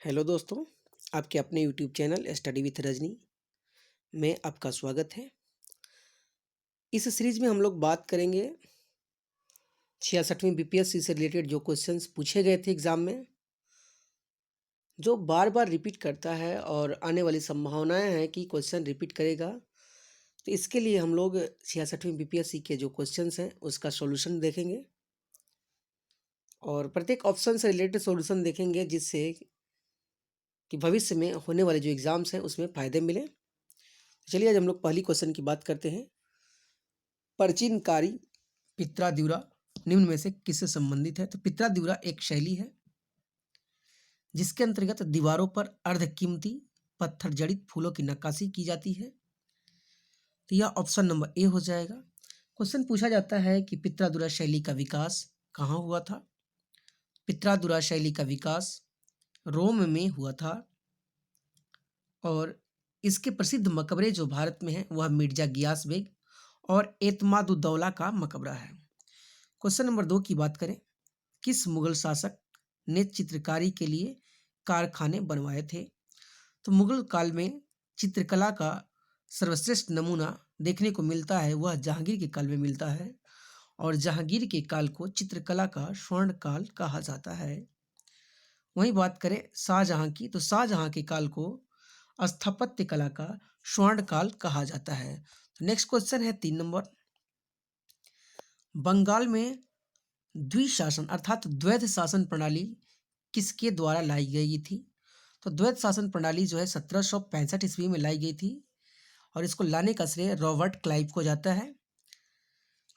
Hello दोस्तों, आपके अपने YouTube channel study with Rajni में आपका स्वागत है। इस सीरीज में हम लोग बात करेंगे 66वीं बीपीएससी से रिलेटेड जो क्वेश्चंस पूछे गए थे एग्ज़ाम में, जो बार बार रिपीट करता है और आने वाली संभावनाएं हैं कि क्वेश्चन रिपीट करेगा। तो इसके लिए हम लोग 66वीं बीपीएससी के जो क्वेश्चंस हैं उसका सॉल्यूशन देखेंगे और प्रत्येक ऑप्शन से रिलेटेड सॉल्यूशन देखेंगे, जिससे कि भविष्य में होने वाले जो एग्ज़ाम्स हैं उसमें फ़ायदे मिले। चलिए आज हम लोग पहली क्वेश्चन की बात करते हैं। प्राचीनकारी पित्रादिउरा निम्न में से किससे संबंधित है? तो पित्रादिउरा एक शैली है जिसके अंतर्गत दीवारों पर अर्धकीमती पत्थर जड़ित फूलों की नक्काशी की जाती है। तो यह ऑप्शन नंबर ए हो जाएगा। क्वेश्चन पूछा जाता है कि पित्रादिउरा शैली का विकास कहाँ हुआ था? पित्रादिउरा शैली का विकास रोम में हुआ था और इसके प्रसिद्ध मकबरे जो भारत में हैं वह मिर्जा गियास बेग और एतमादुद्दौला का मकबरा है। क्वेश्चन नंबर 2 की बात करें, किस मुगल शासक ने चित्रकारी के लिए कारखाने बनवाए थे? तो मुगल काल में चित्रकला का सर्वश्रेष्ठ नमूना देखने को मिलता है वह जहांगीर के काल में मिलता है और जहांगीर के काल को चित्रकला का स्वर्ण काल कहा जाता है। वहीं बात करें शाहजहां की, तो शाहजहां के काल को स्थापत्य कला का स्वर्ण काल कहा जाता है। तो नेक्स्ट क्वेश्चन है 3 नंबर, बंगाल में द्विशासन अर्थात द्वैध शासन प्रणाली किसके द्वारा लाई गई थी? तो द्वैध शासन प्रणाली जो है 1765 ईस्वी में लाई गई थी और इसको लाने का श्रेय रॉबर्ट क्लाइव को जाता है।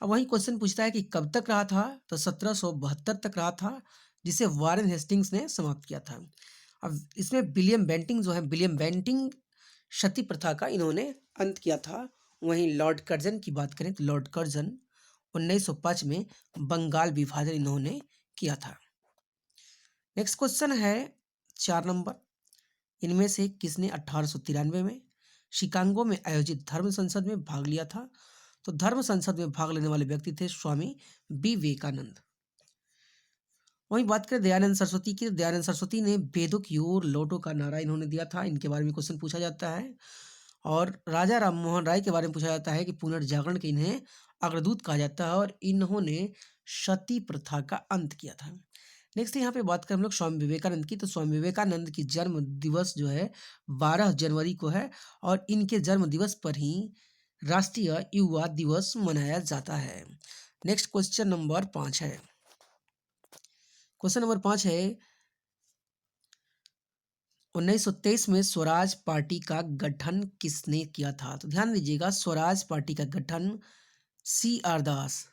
अब वही क्वेश्चन पूछता है कि कब तक रहा था? तो 1772 तक रहा था, जिसे वारेन हेस्टिंग्स ने समाप्त किया था। अब इसमें विलियम बेंटिंग जो है, विलियम बेंटिंग सती प्रथा का इन्होंने अंत किया था। वहीं लॉर्ड कर्जन की बात करें तो लॉर्ड कर्जन 1905 में बंगाल विभाजन इन्होंने किया था। नेक्स्ट क्वेश्चन है 4 नंबर, इनमें से किसने 1893 में शिकागो में आयोजित धर्म संसद में भाग लिया था? तो धर्म संसद में भाग लेने वाले व्यक्ति थे स्वामी विवेकानंद। वहीं बात करें दयानंद सरस्वती की, दयानंद सरस्वती ने वेदों की ओर लौटो का नारा इन्होंने दिया था, इनके बारे में क्वेश्चन पूछा जाता है। और राजा राम मोहन राय के बारे में पूछा जाता है कि पुनर्जागरण के इन्हें अग्रदूत कहा जाता है और इन्होंने सती प्रथा का अंत किया था। नेक्स्ट यहाँ पे बात करें हम लोग स्वामी विवेकानंद की, तो स्वामी विवेकानंद की जन्म दिवस जो है 12 जनवरी को है और इनके जन्म दिवस पर ही राष्ट्रीय युवा दिवस मनाया जाता है। नेक्स्ट क्वेश्चन नंबर 5 है। क्वेश्चन नंबर 5 है, 1923 में स्वराज पार्टी का गठन किसने किया था? तो ध्यान दीजिएगा, स्वराज पार्टी का गठन CR दास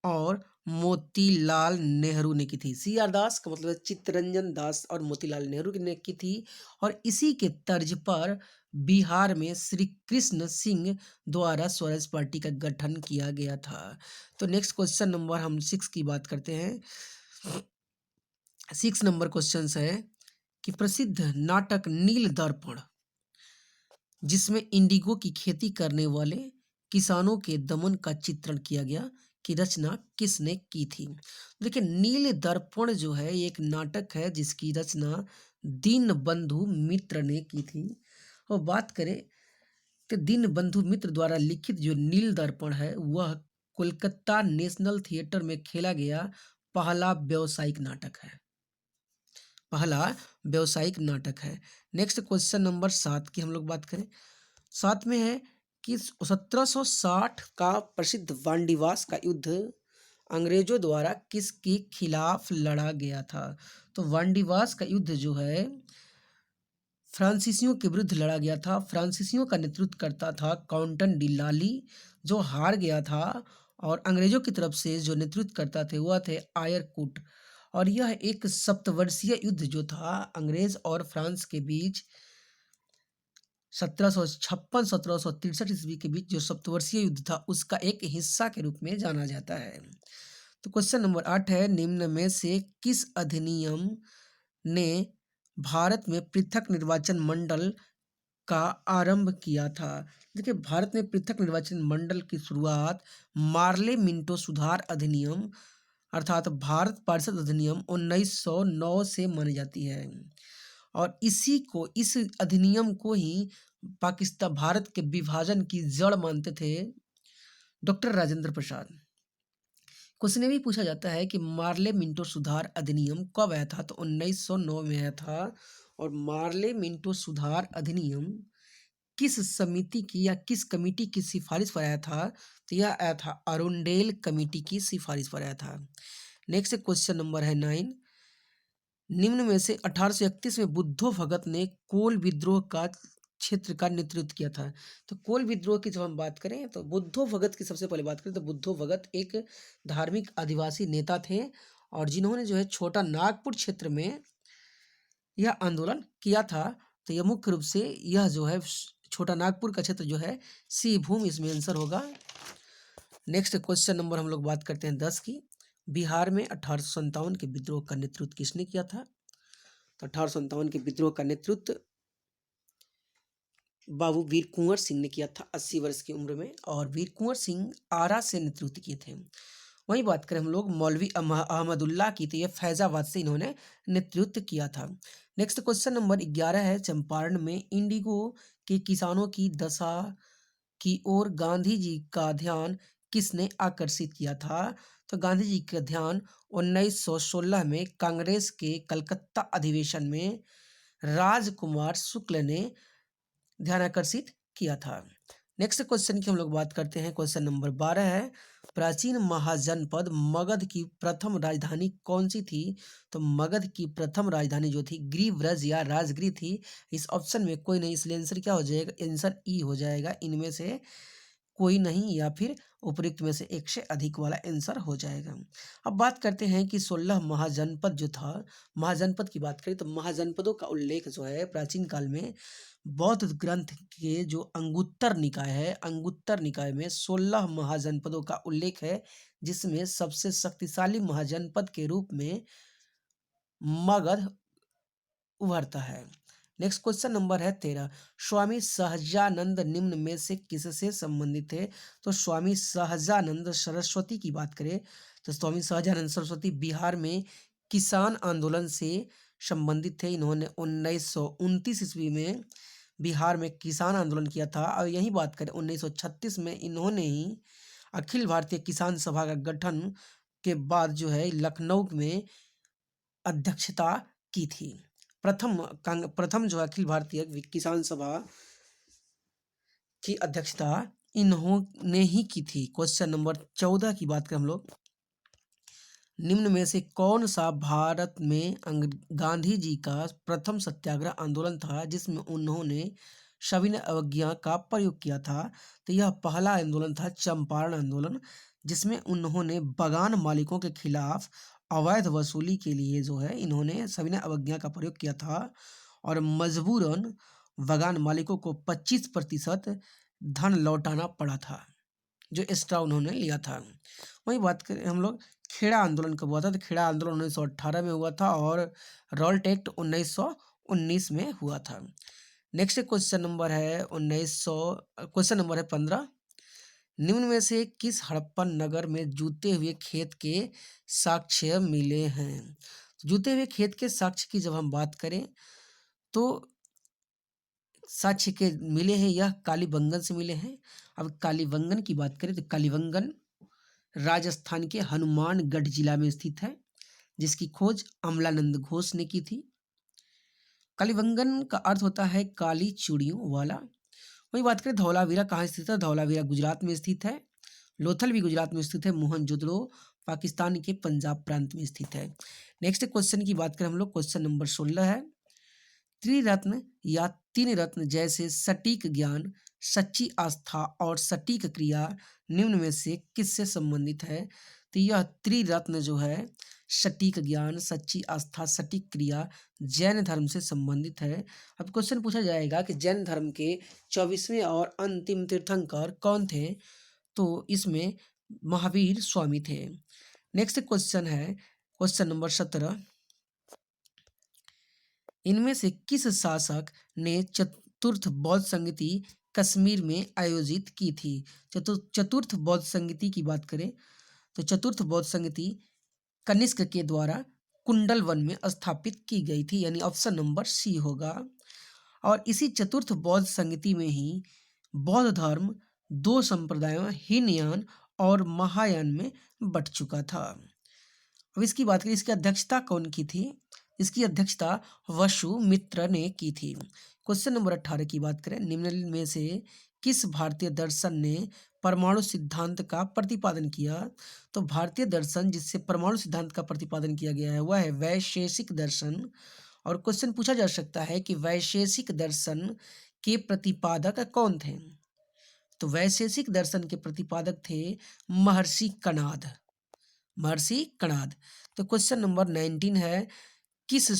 और मोतीलाल नेहरू ने की थी। CR दास का मतलब चित्तरंजन दास और मोतीलाल नेहरू ने की थी और इसी के तर्ज पर बिहार में श्री कृष्ण सिंह द्वारा स्वराज पार्टी का गठन किया गया था। तो नेक्स्ट क्वेश्चन नंबर हम 6 की बात करते हैं। 6 नंबर क्वेश्चन है कि प्रसिद्ध नाटक नील दर्पण, जिसमें इंडिगो की खेती करने वाले किसानों के दमन का चित्रण किया गया, की रचना किसने की थी? देखिए, नील दर्पण जो है एक नाटक है जिसकी रचना दीनबंधु मित्र ने की थी। और बात करें कि दीनबंधु मित्र द्वारा लिखित जो नील दर्पण है वह कोलकाता नेशनल थिएटर में खेला गया पहला व्यावसायिक नाटक है, पहला व्यावसायिक नाटक है। नेक्स्ट क्वेश्चन नंबर 7 की हम लोग बात करें। 7 में है कि 1760 का प्रसिद्ध वांडीवास का युद्ध अंग्रेजों द्वारा किसके खिलाफ लड़ा गया था? तो वांडीवास का युद्ध जो है फ्रांसीसियों के विरुद्ध लड़ा गया था। फ्रांसीसियों का नेतृत्व करता था काउंटन डी लाली, जो हार गया था, और अंग्रेजों की तरफ से जो नेतृत्व करता थे वह थे आयरकुट। और यह एक सप्तवर्षीय युद्ध जो था अंग्रेज और फ्रांस के बीच 1756-1763 ईस्वी के बीच जो सप्तवर्षीय युद्ध था उसका एक हिस्सा के रूप में जाना जाता है। तो क्वेश्चन नंबर 8 है, निम्न में से किस अधिनियम ने भारत में पृथक निर्वाचन मंडल का आरंभ किया था? देखिए, भारत में पृथक निर्वाचन मंडल की शुरुआत मार्ले मिंटो सुधार अधिनियम अर्थात भारत पार्षद अधिनियम 1909 से मानी जाती है। और इस अधिनियम को ही पाकिस्तान भारत के विभाजन की जड़ मानते थे डॉक्टर राजेंद्र प्रसाद। क्वेश्चन ये भी पूछा जाता है कि मार्ले मिंटो सुधार अधिनियम कब आया था, तो 1909 में आया था। और मार्ले मिंटो सुधार अधिनियम किस समिति की या किस कमेटी की सिफारिश पर आया था, तो यह आया था अरुंडेल कमेटी की सिफारिश पर आया था। नेक्स्ट क्वेश्चन नंबर है 9। निम्न में से 1831 में बुद्धो भगत ने कोल विद्रोह का क्षेत्र का नेतृत्व किया था। तो कोल विद्रोह की जब हम बात करें तो बुद्धो भगत की सबसे पहले बात करें तो बुद्धो भगत एक धार्मिक आदिवासी नेता थे और जिन्होंने जो है छोटा नागपुर क्षेत्र में यह आंदोलन किया था। तो यह मुख्य रूप से यह जो है छोटा नागपुर का क्षेत्र जो है सी भूमि, इसमें आंसर होगा। नेक्स्ट क्वेश्चन नंबर हम लोग बात करते हैं 10 की। बिहार में 1857 के विद्रोह का नेतृत्व किसने किया था, तो 1857 के विद्रोह का नेतृत्व बाबू वीर कुंवर सिंह ने किया था 80 वर्ष की उम्र में, और वीर कुंवर सिंह आरा से नेतृत्व किए थे। वहीं बात करें हम लोग मौलवी अहमदुल्ला की, तो ये फैजाबाद से इन्होंने नेतृत्व किया था। नेक्स्ट क्वेश्चन नंबर 11 है। चंपारण में इंडिगो के किसानों की दशा की ओर गांधी जी का ध्यान किसने आकर्षित किया था, तो गांधी जी का ध्यान 1916 में कांग्रेस के कलकत्ता अधिवेशन में राजकुमार शुक्ल ने ध्यान आकर्षित किया था। नेक्स्ट क्वेश्चन की हम लोग बात करते हैं। क्वेश्चन नंबर 12 है। प्राचीन महाजनपद मगध की प्रथम राजधानी कौन सी थी, तो मगध की प्रथम राजधानी जो थी गिरिव्रज या राजगिरी थी। इस ऑप्शन में कोई नहीं, इसलिए आंसर क्या हो जाएगा, आंसर ई हो जाएगा। इनमें से कोई नहीं या फिर उपयुक्त में से एक से अधिक वाला आंसर हो जाएगा। अब बात करते हैं कि 16 महाजनपद जो था, महाजनपद की बात करें तो महाजनपदों का उल्लेख जो है प्राचीन काल में बौद्ध ग्रंथ के जो अंगुत्तर निकाय है, अंगुत्तर निकाय में 16 महाजनपदों का उल्लेख है, जिसमें सबसे शक्तिशाली महाजनपद के रूप में मगध उभरता है। नेक्स्ट क्वेश्चन नंबर है 13। स्वामी सहजानंद निम्न में से किससे संबंधित थे, तो स्वामी सहजानंद सरस्वती की बात करें तो स्वामी सहजानंद सरस्वती बिहार में किसान आंदोलन से संबंधित थे। इन्होंने 1929 ईस्वी में बिहार में किसान आंदोलन किया था। और यही बात करें 1936 में इन्होंने ही अखिल भारतीय किसान सभा का गठन के बाद जो है लखनऊ में अध्यक्षता की थी। प्रथम जो अखिल भारतीय किसान सभा की अध्यक्षता इन्होंने ही की थी। क्वेश्चन नंबर 14 की बात करें हम लोग, निम्न में से कौन सा भारत में गांधी जी का प्रथम सत्याग्रह आंदोलन था जिसमें उन्होंने सविनय अवज्ञा का प्रयोग किया था, तो यह पहला आंदोलन था चंपारण आंदोलन, जिसमें उन्होंने बागान मालिकों के खिलाफ अवैध वसूली के लिए जो है इन्होंने सविनय अवज्ञा का प्रयोग किया था और मजबूरन बागान मालिकों को 25% धन लौटाना पड़ा था, जो एक्स्ट्रा उन्होंने लिया था। वही बात करें हम लोग खेड़ा आंदोलन कब हुआ था, तो खेड़ा आंदोलन 1918 में हुआ था और रॉल्ट एक्ट 1919 में हुआ था। नेक्स्ट क्वेश्चन नंबर है 15। निम्न में से किस हड़प्पन नगर में जूते हुए खेत के साक्ष्य मिले हैं, जूते हुए खेत के साक्ष्य की जब हम बात करें तो साक्ष्य के मिले हैं, यह कालीबंगन से मिले हैं। अब कालीबंगन की बात करें तो कालीबंगन राजस्थान के हनुमानगढ़ जिला में स्थित है, जिसकी खोज अमलानंद घोष ने की थी। कालीबंगन का अर्थ होता है काली चूड़ियों वाला। वही बात करें धौलावीरा कहाँ स्थित है, धौलावीरा गुजरात में स्थित है। लोथल भी गुजरात में स्थित है। मोहनजोदड़ो पाकिस्तान के पंजाब प्रांत में स्थित है। नेक्स्ट क्वेश्चन की बात करें हम लोग, क्वेश्चन नंबर 16 है। त्रिरत्न या तीन रत्न जैसे सटीक ज्ञान, सच्ची आस्था और सटीक क्रिया निम्न में से किससे संबंधित है, तो यह त्रिरत्न जो है सटीक ज्ञान, सच्ची आस्था, सटीक क्रिया जैन धर्म से संबंधित है। अब क्वेश्चन पूछा जाएगा कि जैन धर्म के 24वें और अंतिम तीर्थंकर कौन थे, तो इसमें महावीर स्वामी थे। नेक्स्ट क्वेश्चन है क्वेश्चन नंबर 17। इनमें से किस शासक ने चतुर्थ बौद्ध संगति कश्मीर में आयोजित की थी, चतुर्थ बौद्ध संगति की बात करें तो चतुर्थ बौद्ध संगति कनिष्क के द्वारा कुंडल वन में स्थापित की गई थी, यानी ऑप्शन नंबर सी होगा। और इसी चतुर्थ बौद्ध संगति में ही बौद्ध धर्म दो संप्रदायों हीनयान और महायान में बट चुका था। अब इसकी बात करें, इसकी अध्यक्षता कौन की थी? इसकी अध्यक्षता वसुमित्र ने की थी। क्वेश्चन नंबर 18 की बात करें, निम्न में से किस भारतीय दर्शन ने परमाणु सिद्धांत का प्रतिपादन किया? तो भारतीय दर्शन जिससे परमाणु सिद्धांत का प्रतिपादन किया गया है वह है वैशेषिक दर्शन। और क्वेश्चन पूछा जा सकता है कि वैशेषिक दर्शन के प्रतिपादक कौन थे? तो वैशेषिक दर्शन के प्रतिपादक थे महर्षि कणाद। महर्षि कणाद। तो क्वेश्चन नंबर 19 है, किस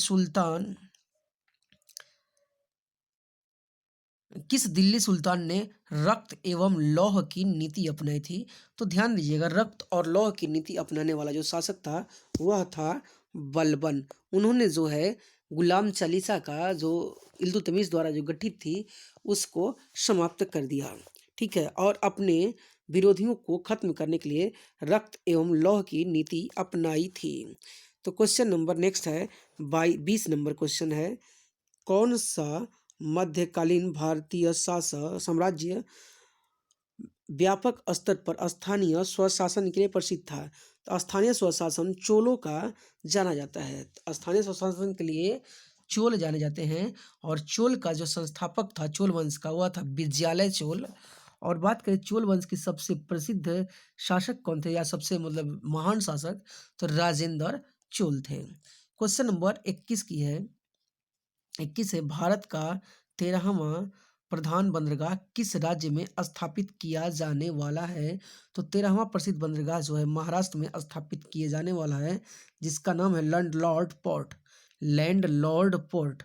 दिल्ली सुल्तान ने रक्त एवं लौह की नीति अपनाई थी? तो ध्यान दीजिएगा, रक्त और लौह की नीति अपनाने वाला जो शासक था वह था बलबन। उन्होंने जो है गुलाम चालीसा का जो इल्तुतमिश द्वारा जो गठित थी उसको समाप्त कर दिया, ठीक है, और अपने विरोधियों को खत्म करने के लिए रक्त एवं लौह की नीति अपनाई थी। तो क्वेश्चन नंबर नेक्स्ट है 20 नंबर क्वेश्चन है, कौन सा मध्यकालीन भारतीय साम्राज्य व्यापक स्तर पर स्थानीय स्वशासन के लिए प्रसिद्ध था? तो स्थानीय स्वशासन चोलों का जाना जाता है। स्थानीय स्वशासन के लिए चोल जाने जाते हैं। और चोल का जो संस्थापक था चोल वंश का वह था विजयालय चोल। और बात करें चोल वंश के सबसे प्रसिद्ध शासक कौन थे, या सबसे मतलब महान शासक, तो राजेंद्र चोल थे। क्वेश्चन नंबर 21 की है, 21 है, भारत का 13वां प्रधान बंदरगाह किस राज्य में स्थापित किया जाने वाला है? तो 13वां प्रसिद्ध बंदरगाह जो है महाराष्ट्र में स्थापित किए जाने वाला है, जिसका नाम है लैंडलॉर्ड पोर्ट। Landlord port.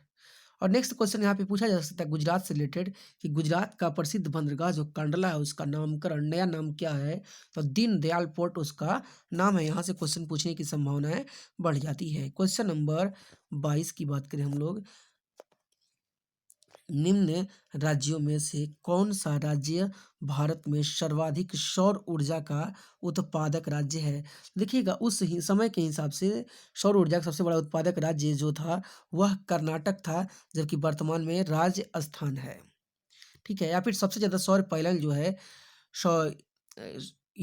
और नेक्स्ट क्वेश्चन यहाँ पे पूछा जा सकता है गुजरात से रिलेटेड, कि गुजरात का प्रसिद्ध बंदरगाह जो कांडला है उसका नामकरण नया नाम क्या है? तो दीनदयाल पोर्ट उसका नाम है। यहाँ से क्वेश्चन पूछने की संभावनाएं बढ़ जाती है। क्वेश्चन नंबर 22 की बात करें हम लोग, निम्न राज्यों में से कौन सा राज्य भारत में सर्वाधिक सौर ऊर्जा का उत्पादक राज्य है? देखिएगा, उस ही समय के हिसाब से सौर ऊर्जा का सबसे बड़ा उत्पादक राज्य जो था वह कर्नाटक था, जबकि वर्तमान में राजस्थान है, ठीक है। या फिर सबसे ज़्यादा सौर पैनल जो है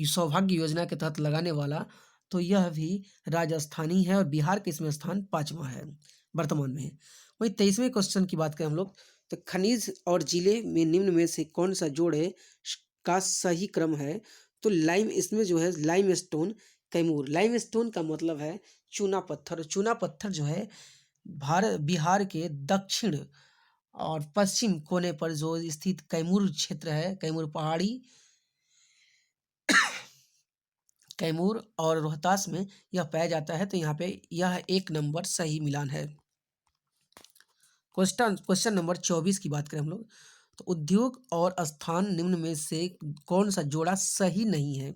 सौभाग्य योजना के तहत लगाने वाला, तो यह भी राजस्थान ही है, और बिहार के इसमें स्थान 5वां है वर्तमान में। वही 23वें क्वेश्चन की बात करें हम लोग, तो खनिज और जिले में निम्न में से कौन सा जोड़े का सही क्रम है? तो लाइम, इसमें जो है lime stone Kaimur. Lime stone का मतलब है चूना पत्थर। चूना पत्थर जो है बिहार के दक्षिण और पश्चिम कोने पर जो स्थित कैमूर क्षेत्र है, कैमूर पहाड़ी, कैमूर और रोहतास में यह पाया जाता है। तो यहाँ पे यह 1 नंबर सही मिलान है। क्वेश्चन नंबर 24 की बात करें हम लोग, तो उद्योग और स्थान निम्न में से कौन सा जोड़ा सही नहीं है?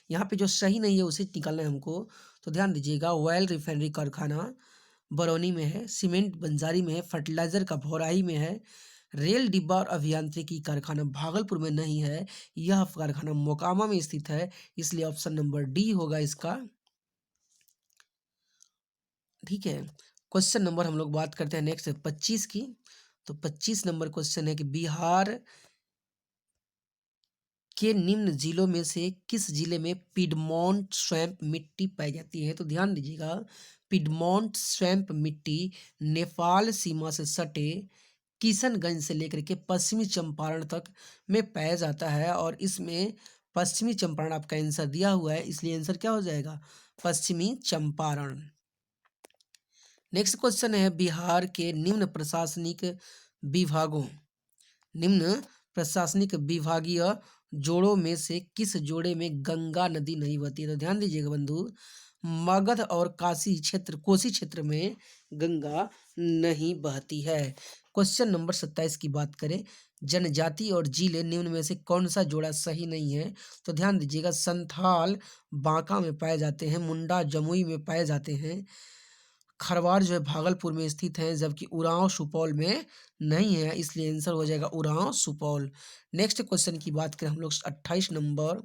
यहाँ पे जो सही नहीं है उसे निकालना है हमको। तो ध्यान दीजिएगा, ऑयल रिफाइनरी कारखाना बरौनी में है, सीमेंट बंजारी में है, फर्टिलाइजर का भौराई में है, रेल डिब्बा और अभियांत्रिकी कारखाना भागलपुर में नहीं है, यह कारखाना मोकामा में स्थित है, इसलिए ऑप्शन नंबर डी होगा इसका, ठीक है। क्वेश्चन नंबर हम लोग बात करते हैं नेक्स्ट 25 की। तो 25 नंबर क्वेश्चन है कि बिहार के निम्न जिलों में से किस जिले में पिडमॉन्ट स्वैम्प मिट्टी पाई जाती है? तो ध्यान दीजिएगा, पिडमॉन्ट स्वैम्प मिट्टी नेपाल सीमा से सटे किशनगंज से लेकर के पश्चिमी चंपारण तक में पाया जाता है। और इसमें पश्चिमी चंपारण आपका आंसर दिया हुआ है, इसलिए आंसर क्या हो जाएगा? पश्चिमी चंपारण। नेक्स्ट क्वेश्चन है, बिहार के निम्न प्रशासनिक विभागीय जोड़ों में से किस जोड़े में गंगा नदी नहीं बहती है? तो ध्यान दीजिएगा बंधु, मगध और कोसी क्षेत्र में गंगा नहीं बहती है। क्वेश्चन नंबर 27 की बात करें, जनजाति और जिले निम्न में से कौन सा जोड़ा सही नहीं है? तो ध्यान दीजिएगा, संथाल बांका में पाए जाते हैं, मुंडा जमुई में पाए जाते हैं, खरवार जो है भागलपुर में स्थित है, जबकि उरांव सुपौल में नहीं है, इसलिए आंसर हो जाएगा उरांव सुपौल। नेक्स्ट क्वेश्चन की बात करें हम लोग 28 नंबर,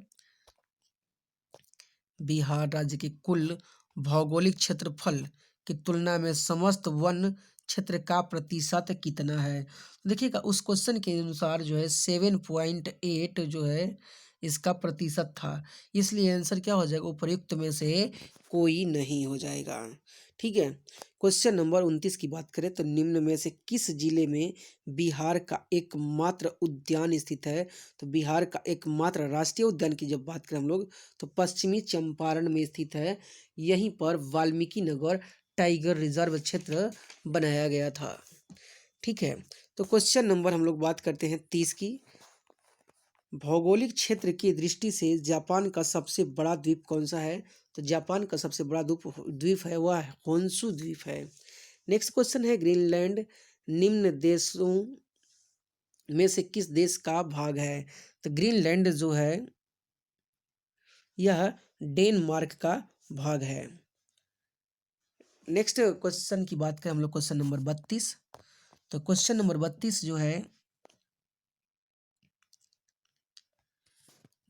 बिहार राज्य के कुल भौगोलिक क्षेत्रफल की तुलना में समस्त वन क्षेत्र का प्रतिशत कितना है? तो देखिएगा उस क्वेश्चन के अनुसार जो है 7.8 जो है इसका प्रतिशत था, इसलिए आंसर क्या हो जाएगा? उपर्युक्त में से कोई नहीं हो जाएगा। ठीक है। क्वेश्चन नंबर 29 की बात करें तो निम्न में से किस जिले में बिहार का एकमात्र उद्यान स्थित है? तो बिहार का एकमात्र राष्ट्रीय उद्यान की जब बात करें हम लोग तो पश्चिमी चंपारण में स्थित है। यहीं पर वाल्मीकि नगर टाइगर रिजर्व क्षेत्र बनाया गया था। ठीक है। तो क्वेश्चन नंबर हम लोग बात करते हैं 30 की। भौगोलिक क्षेत्र की दृष्टि से जापान का सबसे बड़ा द्वीप कौन सा है? तो जापान का सबसे बड़ा द्वीप है वह होन्शु द्वीप है। नेक्स्ट क्वेश्चन है ग्रीनलैंड निम्न देशों में से किस देश का भाग है? तो ग्रीनलैंड जो है यह डेनमार्क का भाग है। नेक्स्ट क्वेश्चन की बात करें हम लोग क्वेश्चन नंबर 32। तो क्वेश्चन नंबर 32 जो है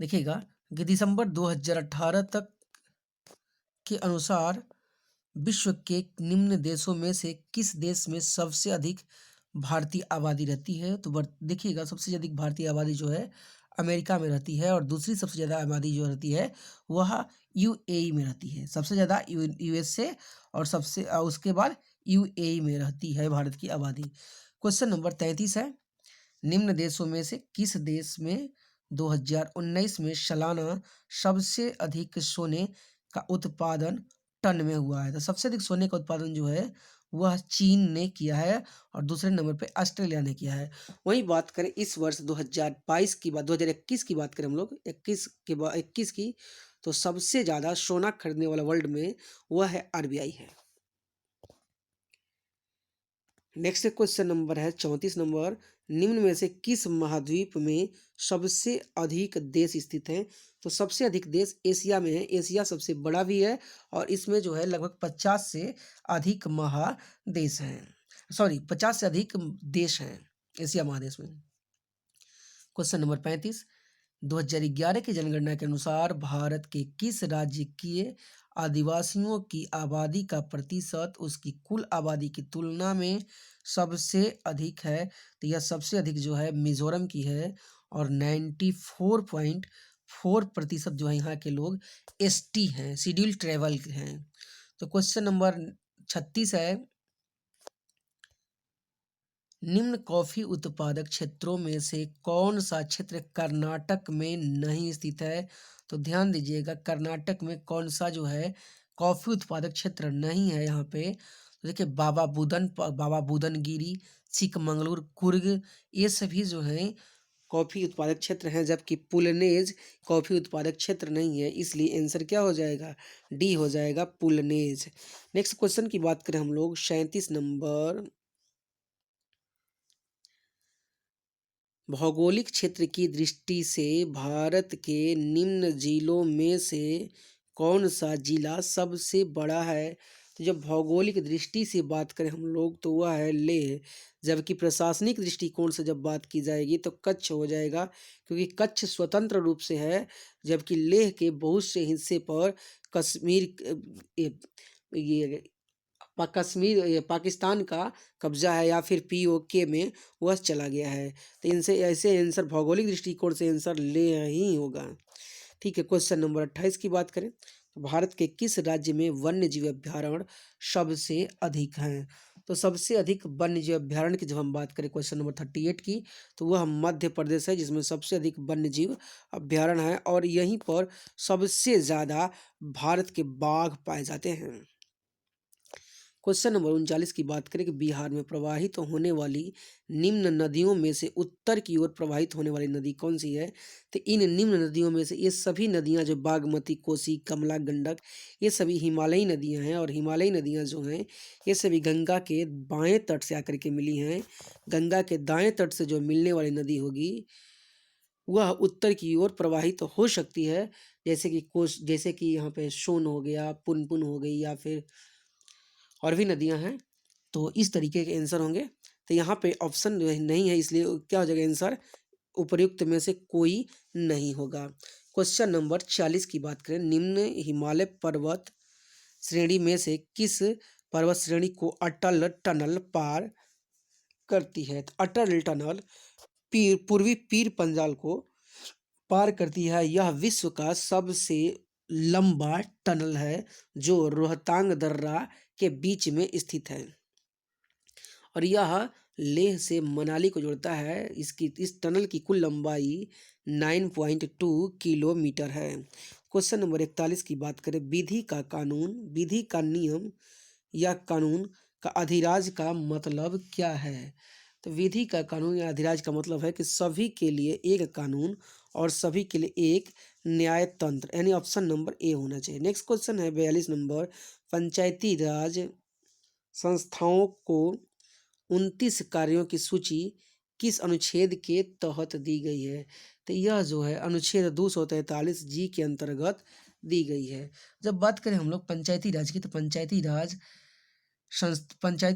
देखिएगा कि दिसंबर 2018 तक के अनुसार विश्व के निम्न देशों में से किस देश में सबसे अधिक भारतीय आबादी रहती है? तो देखिएगा सबसे अधिक भारतीय आबादी जो है अमेरिका में रहती है और दूसरी सबसे ज़्यादा आबादी जो रहती है वह यूएई में रहती है। सबसे ज़्यादा यूएसए और उसके बाद यूएई में रहती है भारत की आबादी। क्वेश्चन नंबर 33 है निम्न देशों में से किस देश में 2019 में सालाना सबसे अधिक सोने का उत्पादन टन में हुआ है? तो सबसे अधिक सोने का उत्पादन जो है वह चीन ने किया है और दूसरे नंबर पे ऑस्ट्रेलिया ने किया है। वहीं बात करें इस वर्ष 2022 की बात 2021 की बात करें हम लोग 21 की तो सबसे ज़्यादा सोना खरीदने वाला वर्ल्ड में वह है आरबीआई है। नेक्स्ट क्वेश्चन नंबर है 34 नंबर निम्न में से किस महाद्वीप में सबसे अधिक देश स्थित हैं? तो सबसे अधिक देश एशिया में है। एशिया सबसे बड़ा भी है और इसमें जो है लगभग 50 से अधिक महादेश हैं। सॉरी 50 से अधिक देश हैं एशिया महादेश में। क्वेश्चन नंबर 35 2011 की जनगणना के अनुसार भारत के किस राज्य के आदिवासियों की आबादी का प्रतिशत उसकी कुल आबादी की तुलना में सबसे अधिक है? तो यह सबसे अधिक जो है मिजोरम की है और 94.4% जो है यहाँ के लोग एसटी हैं, शेड्यूल ट्राइबल हैं। तो क्वेश्चन नंबर 36 है निम्न कॉफी उत्पादक क्षेत्रों में से कौन सा क्षेत्र कर्नाटक में नहीं स्थित है? तो ध्यान दीजिएगा कर्नाटक में कौन सा जो है कॉफी उत्पादक क्षेत्र नहीं है यहाँ पे। तो देखिए बाबा बुदन गिरी चिकमंगलूर कुर्ग ये सभी जो हैं कॉफी उत्पादक क्षेत्र हैं जबकि पुलनेज कॉफी उत्पादक क्षेत्र नहीं है, इसलिए आंसर क्या हो जाएगा? डी हो जाएगा पुलनेज। नेक्स्ट क्वेश्चन की बात करें हम लोग 37 नंबर भौगोलिक क्षेत्र की दृष्टि से भारत के निम्न जिलों में से कौन सा जिला सबसे बड़ा है? तो जब भौगोलिक दृष्टि से बात करें हम लोग तो वह है लेह, जबकि प्रशासनिक दृष्टिकोण से जब बात की जाएगी तो कच्छ हो जाएगा क्योंकि कच्छ स्वतंत्र रूप से है जबकि लेह के बहुत से हिस्से पर कश्मीर ये पाकिस्तान का कब्जा है या फिर पीओके में वह चला गया है। तो इनसे ऐसे आंसर भौगोलिक दृष्टिकोण से आंसर ले ही होगा। ठीक है। क्वेश्चन नंबर 28 की बात करें तो भारत के किस राज्य में वन्य जीव अभ्यारण्य सबसे अधिक हैं? तो सबसे अधिक वन्य जीव अभ्यारण्य की जब हम बात करें क्वेश्चन नंबर 38 की तो वह मध्य प्रदेश है जिसमें सबसे अधिक वन्य जीव अभ्यारण्य है और यहीं पर सबसे ज़्यादा भारत के बाघ पाए जाते हैं। क्वेश्चन नंबर 39 की बात करें कि बिहार में प्रवाहित होने वाली निम्न नदियों में से उत्तर की ओर प्रवाहित होने वाली नदी कौन सी है? तो इन निम्न नदियों में से ये सभी नदियां जो बागमती कोसी कमला गंडक ये सभी हिमालयी नदियां हैं और हिमालयी नदियां जो हैं ये सभी गंगा के बाएं तट से आकर के मिली हैं। गंगा के दाएं तट से जो मिलने वाली नदी होगी वह उत्तर की ओर प्रवाहित हो सकती है जैसे कि यहाँ पे सोन हो गया पुनपुन हो गई या फिर और भी नदियां हैं। तो इस तरीके के आंसर होंगे। तो यहाँ पे ऑप्शन जो है नहीं है इसलिए क्या हो जाएगा आंसर? उपर्युक्त में से कोई नहीं होगा। क्वेश्चन नंबर 40 की बात करें निम्न हिमालय पर्वत श्रेणी में से किस पर्वत श्रेणी को अटल टनल पार करती है। तो अटल टनल पूर्वी पीर पंजाल को पार करती है। यह विश्व का सबसे लंबा टनल है जो रोहतांग दर्रा के बीच में स्थित है और यह लेह से मनाली को जोड़ता है। इस टनल की कुल लंबाई 9.2 किलोमीटर है। क्वेश्चन नंबर 41 की बात करें, विधि का कानून, विधि का नियम या कानून का अधिराज का मतलब क्या है? तो विधि का कानून या अधिराज का मतलब है कि सभी के लिए एक कानून और सभी के लिए एक न्याय तंत्र, यानी ऑप्शन नंबर ए होना चाहिए। नेक्स्ट क्वेश्चन है 42 नंबर, पंचायती राज संस्थाओं को 29 कार्यों की सूची किस अनुच्छेद के तहत दी गई है? तो यह जो है अनुच्छेद 243 जी के अंतर्गत दी गई है। जब बात करें हम लोग पंचायती राज की, तो पंचायती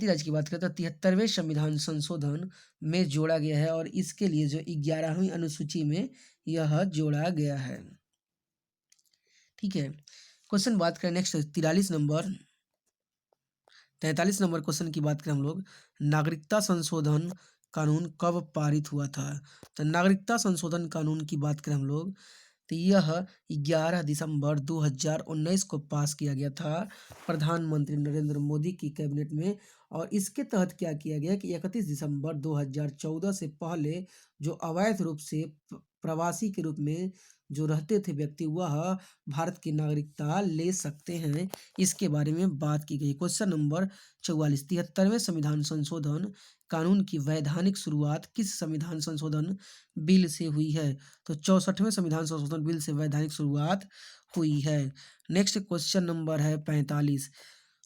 राज की बात करें तो 73वें संविधान संशोधन में जोड़ा गया है और इसके लिए जो 11वीं अनुसूची में यह जोड़ा गया है। ठीक है, क्वेश्चन बात करें नेक्स्ट 43 नंबर क्वेश्चन की बात करें हम लोग, नागरिकता संशोधन कानून कब पारित हुआ था? तो नागरिकता संशोधन कानून की बात करें हम लोग तो यह 11 दिसंबर 2019 को पास किया गया था प्रधानमंत्री नरेंद्र मोदी की कैबिनेट में। और इसके तहत क्या किया गया कि 31 दिसंबर 2014 से पहले जो अवैध रूप से प्रवासी के रूप में जो रहते थे व्यक्ति, वह भारत की नागरिकता ले सकते हैं। इसके बारे में बात की गई। क्वेश्चन नंबर 44, 73वें संविधान संशोधन कानून की वैधानिक शुरुआत किस संविधान संशोधन बिल से हुई है? तो 64वें संविधान संशोधन बिल से वैधानिक शुरुआत हुई है। नेक्स्ट क्वेश्चन नंबर है 45,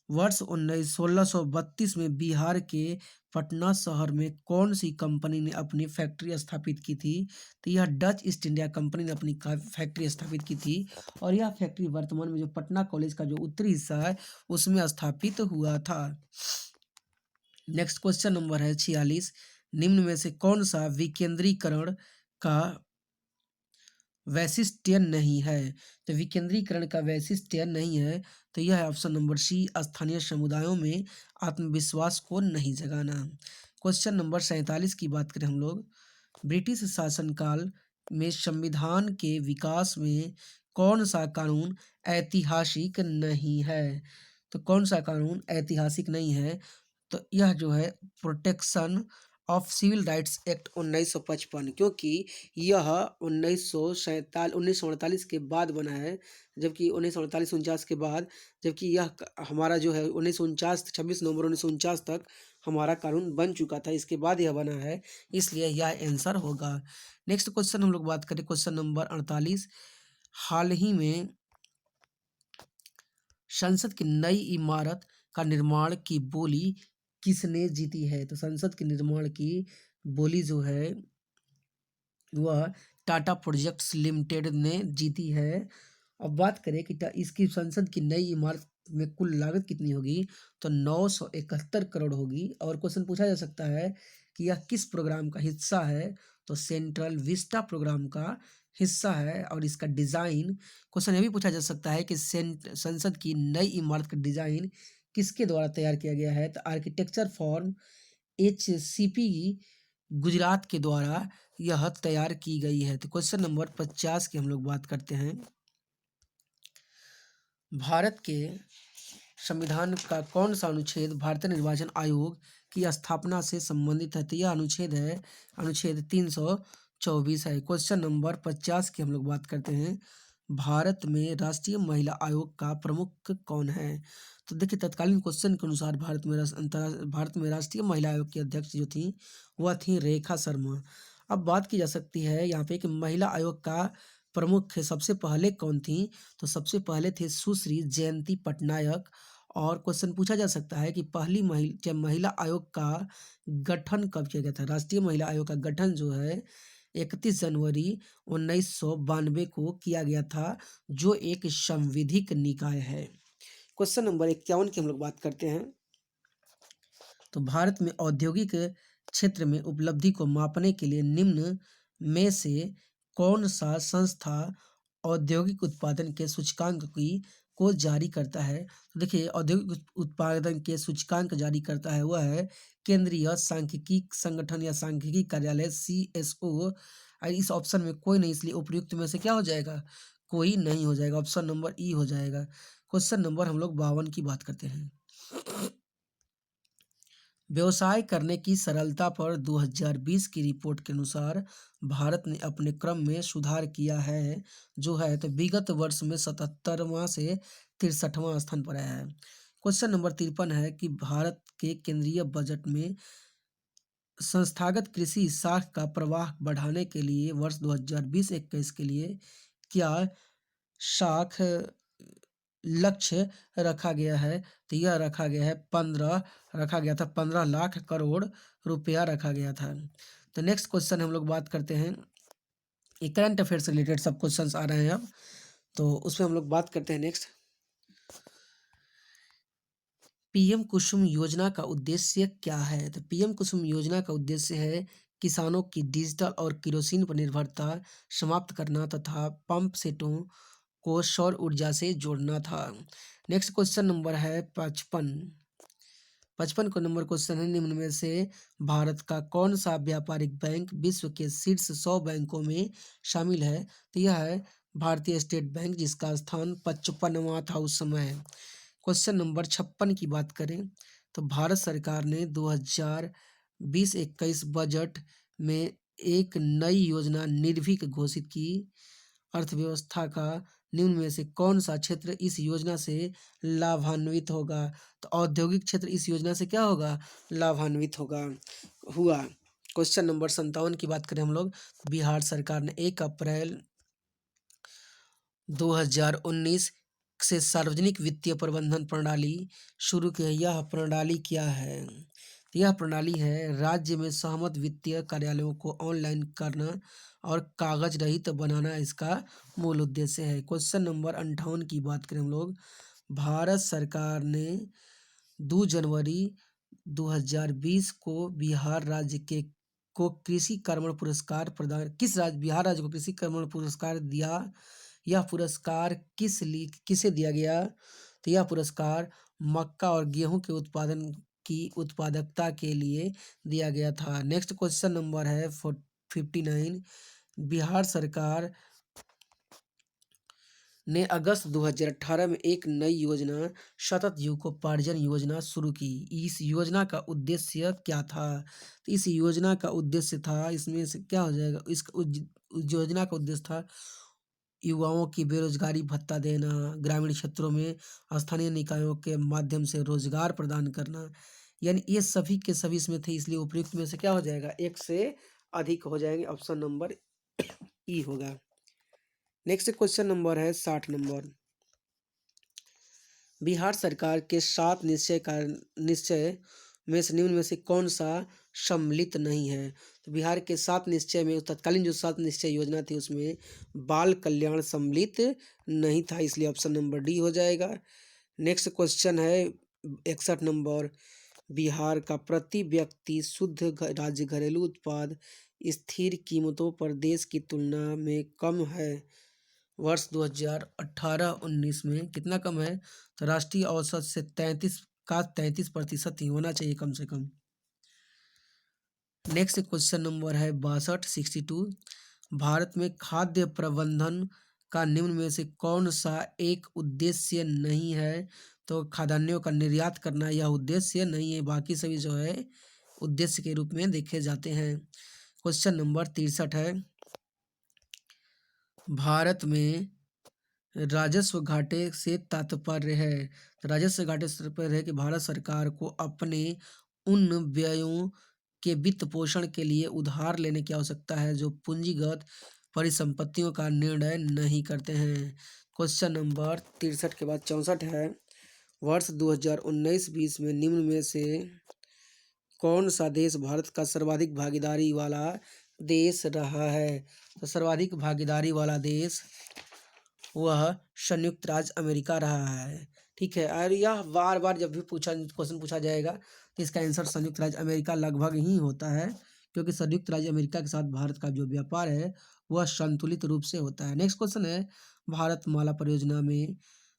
वर्ष 1632 में बिहार के पटना शहर में कौन सी कंपनी ने अपनी फैक्ट्री स्थापित की थी? तो यह डच ईस्ट इंडिया कंपनी ने अपनी फैक्ट्री स्थापित की थी और यह फैक्ट्री वर्तमान में जो पटना कॉलेज का जो उत्तरी हिस्सा है उसमें स्थापित हुआ था। नेक्स्ट क्वेश्चन नंबर है 46, निम्न में से कौन सा विकेंद्रीकरण का वैशिष्ट्य नहीं है? तो विकेंद्रीकरण का वैशिष्ट्य नहीं है तो यह है ऑप्शन नंबर सी, स्थानीय समुदायों में आत्मविश्वास को नहीं जगाना। क्वेश्चन नंबर 47 की बात करें हम लोग, ब्रिटिश शासनकाल में संविधान के विकास में कौन सा कानून ऐतिहासिक नहीं है? तो कौन सा कानून ऐतिहासिक नहीं है? तो यह जो है protection of civil rights act 1955, क्योंकि यह 1948 के बाद बना है, जबकि 1948-49 के बाद, जबकि यह हमारा जो है 1949 26 नवंबर 1949 तक हमारा कानून बन चुका था, इसके बाद यह बना है, इसलिए यह आंसर होगा। नेक्स्ट क्वेश्चन हम लोग बात करें, क्वेश्चन नंबर 48, हाल ही में संसद की नई इमारत का निर्माण की बोली किसने जीती है? तो संसद के निर्माण की बोली जो है वह टाटा प्रोजेक्ट्स लिमिटेड ने जीती है। अब बात करें कि इसकी संसद की नई इमारत में कुल लागत कितनी होगी? तो 971 करोड़ होगी। और क्वेश्चन पूछा जा सकता है कि यह किस प्रोग्राम का हिस्सा है? तो सेंट्रल विस्टा प्रोग्राम का हिस्सा है। और इसका डिज़ाइन, क्वेश्चन यह भी पूछा जा सकता है कि संसद की नई इमारत का डिज़ाइन किसके द्वारा तैयार किया गया है? तो आर्किटेक्चर फॉर्म HCP गुजरात के द्वारा यह तैयार की गई है। तो क्वेश्चन नंबर 50 की हम लोग बात करते हैं, भारत के संविधान का कौन सा अनुच्छेद भारतीय निर्वाचन आयोग की स्थापना से संबंधित है? तो यह अनुच्छेद है अनुच्छेद 324 है। क्वेश्चन नंबर 50 की हम लोग बात करते हैं, भारत में राष्ट्रीय महिला आयोग का प्रमुख कौन है? तो देखिए, तत्कालीन क्वेश्चन के अनुसार भारत में राष्ट्रीय महिला आयोग की अध्यक्ष जो थी वह थी रेखा शर्मा। अब बात की जा सकती है यहाँ पे कि महिला आयोग का प्रमुख सबसे पहले कौन थी? तो सबसे पहले थे सुश्री जयंती पटनायक। और क्वेश्चन पूछा जा सकता है कि पहली महिला आयोग का गठन कब किया गया था? राष्ट्रीय महिला आयोग का गठन जो है 31 जनवरी 1992 को किया गया था, जो एक संवैधानिक निकाय है। क्वेश्चन नंबर 51 की हम लोग बात करते हैं, तो भारत में औद्योगिक क्षेत्र में उपलब्धि को मापने के लिए निम्न में से कौन सा संस्था औद्योगिक उत्पादन के सूचकांक की को जारी करता है? तो देखिए औद्योगिक उत्पादन के सूचकांक जारी करता है वह है केंद्रीय सांख्यिकी संगठन या सांख्यिकी कार्यालय CSO। और इस ऑप्शन में कोई नहीं, इसलिए उपयुक्त में से क्या हो जाएगा? कोई नहीं हो जाएगा, ऑप्शन नंबर ई हो जाएगा। क्वेश्चन नंबर हम लोग 52 की बात करते हैं। व्यवसाय करने की सरलता पर 2020 की रिपोर्ट के अनुसार भारत ने अपने क्रम में सुधार किया है, जो है तो विगत वर्ष में 77वां से 63वां स्थान पर आया है। क्वेश्चन नंबर 53 है कि भारत के केंद्रीय बजट में संस्थागत कृषि साख का प्रवाह बढ़ाने के लिए वर्ष 2020-21 के लिए क्या साख लक्ष्य रखा गया है? तो यह रखा गया है 15, रखा गया था 15 लाख करोड़ रुपया रखा गया था। तो नेक्स्ट क्वेश्चन हम लोग बात करते हैं, ये करंट अफेयर से रिलेटेड सब क्वेश्चंस आ रहे हैं अब, तो उसमें हम लोग बात करते हैं नेक्स्ट। पीएम कुसुम योजना का उद्देश्य क्या है? तो पीएम कुसुम योजना का उद्देश्य है किसानों की डिजिटल और केरोसिन पर निर्भरता समाप्त करना तथा पंप सेटों को सौर ऊर्जा से जोड़ना था। नेक्स्ट क्वेश्चन नंबर है 55। 55 को नंबर क्वेश्चन है, निम्न में से भारत का कौन सा व्यापारिक बैंक विश्व के शीर्ष 100 बैंकों में शामिल है? तो यह है भारतीय स्टेट बैंक, जिसका स्थान 55वां था उस समय। क्वेश्चन नंबर 56 की बात करें तो भारत सरकार ने 2020-21 बजट में एक नई योजना निर्भीक घोषित की। अर्थव्यवस्था का निम्न में से कौन सा क्षेत्र इस योजना से लाभान्वित होगा? तो औद्योगिक क्षेत्र इस योजना से क्या होगा? लाभान्वित होगा हुआ। क्वेश्चन नंबर 57 की बात करें हम लोग, बिहार सरकार ने 1 अप्रैल 2019 से सार्वजनिक वित्तीय प्रबंधन प्रणाली शुरू की है। यह प्रणाली क्या है? यह प्रणाली है राज्य में सहमत वित्तीय कार्यालयों को ऑनलाइन करना और कागज रहित बनाना, इसका मूल उद्देश्य है। क्वेश्चन नंबर 58 की बात करें हम लोग, भारत सरकार ने 2 जनवरी 2020 को बिहार राज्य के को कृषि कर्मण पुरस्कार प्रदान किस राज्य बिहार राज्य को कृषि कर्मण पुरस्कार दिया? यह पुरस्कार किसे दिया गया? तो यह पुरस्कार मक्का और गेहूं के उत्पादन की उत्पादकता के लिए दिया गया था। नेक्स्ट क्वेश्चन नंबर है 59। बिहार सरकार ने अगस्त 2018 में एक नई योजना सतत जीविकोपार्जन योजना शुरू की। इस योजना का उद्देश्य क्या था? तो इस योजना का उद्देश्य था, इसमें से क्या हो जाएगा, इस योजना का उद्देश्य था युवाओं की बेरोजगारी भत्ता देना, ग्रामीण क्षेत्रों में स्थानीय निकायों के माध्यम से रोजगार प्रदान करना, यानी ये सभी के सभी इसमें थे, इसलिए उपयुक्त में से क्या हो जाएगा? एक से अधिक हो जाएंगे, ऑप्शन नंबर ई होगा। नेक्स्ट क्वेश्चन नंबर है 60 नंबर, बिहार सरकार के 7 निश्चय में से निम्न में से कौन सा सम्मिलित नहीं है? तो बिहार के 7 निश्चय में तत्कालीन जो 7 निश्चय योजना थी उसमें बाल कल्याण सम्मिलित नहीं था, इसलिए ऑप्शन नंबर डी हो जाएगा। नेक्स्ट क्वेश्चन है 61 नंबर, बिहार का प्रति व्यक्ति शुद्ध राज्य घरेलू उत्पाद स्थिर कीमतों पर देश की तुलना में कम है। वर्ष 2018-19 में कितना कम है? तो राष्ट्रीय औसत से 33% ही होना चाहिए कम से कम। नेक्स्ट क्वेश्चन नंबर है 62 भारत में खाद्य प्रबंधन का निम्न में से कौन सा एक उद्देश्य नहीं है? तो खाद्यान्नों का निर्यात करना यह उद्देश्य नहीं है, बाकी सभी जो है उद्देश्य के रूप में देखे जाते हैं। क्वेश्चन नंबर 63 है, भारत में राजस्व घाटे से तात्पर्य है। तो राजस्व घाटे से तात्पर्य है कि भारत सरकार को अपने उन व्ययों के वित्त पोषण के लिए उधार लेने की आवश्यकता है जो पूंजीगत परिसंपत्तियों का निर्णय नहीं करते हैं। क्वेश्चन नंबर 63 के बाद 64 है, वर्ष 2019-20 में निम्न में से कौन सा देश भारत का सर्वाधिक भागीदारी वाला देश रहा है? तो सर्वाधिक भागीदारी वाला देश वह संयुक्त राज्य अमेरिका रहा है। ठीक है, और यह बार बार जब भी क्वेश्चन पूछा जाएगा तो इसका आंसर संयुक्त राज्य अमेरिका लगभग ही होता है, क्योंकि संयुक्त राज्य अमेरिका के साथ भारत का जो व्यापार है वह संतुलित रूप से होता है। नेक्स्ट क्वेश्चन है, भारत माला परियोजना में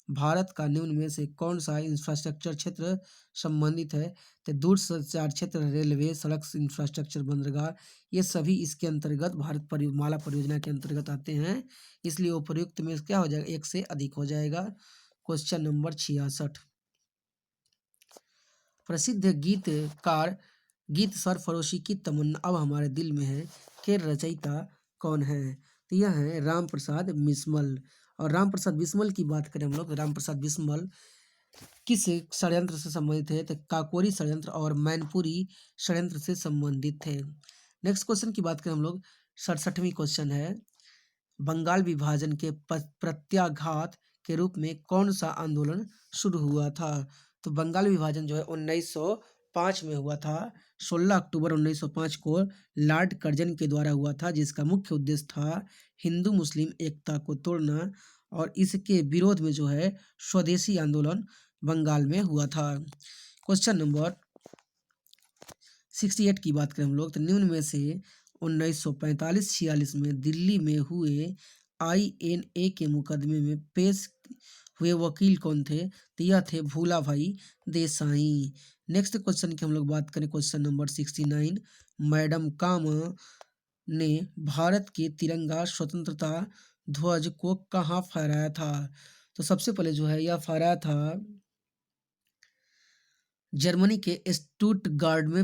भारत का निम्न में से कौन सा इंफ्रास्ट्रक्चर क्षेत्र संबंधित है? तो दूरसंचार क्षेत्र, रेलवे, सड़क इंफ्रास्ट्रक्चर, बंदरगाह, ये सभी इसके अंतर्गत भारत माला परियोजना के अंतर्गत आते हैं। इसलिए उपर्युक्त में क्या हो जाएगा, एक से अधिक हो जाएगा। क्वेश्चन नंबर 66, प्रसिद्ध गीतकार गीत सरफरोशी की तमन्ना अब हमारे दिल में है के रचयिता कौन है? तो यह है राम प्रसाद बिस्मल। और राम प्रसाद बिस्मल की बात करें हम लोग, राम प्रसाद बिस्मल किस षड्यंत्र से संबंधित है? तो काकोरी षड्यंत्र और मैनपुरी षड्यंत्र से संबंधित थे। नेक्स्ट क्वेश्चन की बात करें हम लोग, 67वीं क्वेश्चन है, बंगाल विभाजन के प्रत्याघात के रूप में कौन सा आंदोलन शुरू हुआ था? तो बंगाल विभाजन जो है 1905 में हुआ था। 16 अक्टूबर 1905 को लॉर्ड कर्जन के द्वारा हुआ था, जिसका मुख्य उद्देश्य था हिंदू मुस्लिम एकता को तोड़ना, और इसके विरोध में जो है स्वदेशी आंदोलन बंगाल में हुआ था। क्वेश्चन नंबर 68 की बात करें हम लोग, तो निम्न में से 1945-46 में दिल्ली में हुए INA के मुकदमे में पेश हुए वकील कौन थे? तो यह थे भूला भाई देसाई। नेक्स्ट क्वेश्चन की हम लोग बात करें, क्वेश्चन नंबर 69, मैडम कामा ने भारत के तिरंगा स्वतंत्रता ध्वज को कहाँ फहराया था? तो सबसे पहले जो है यह फहराया था जर्मनी के स्टुटगार्ट में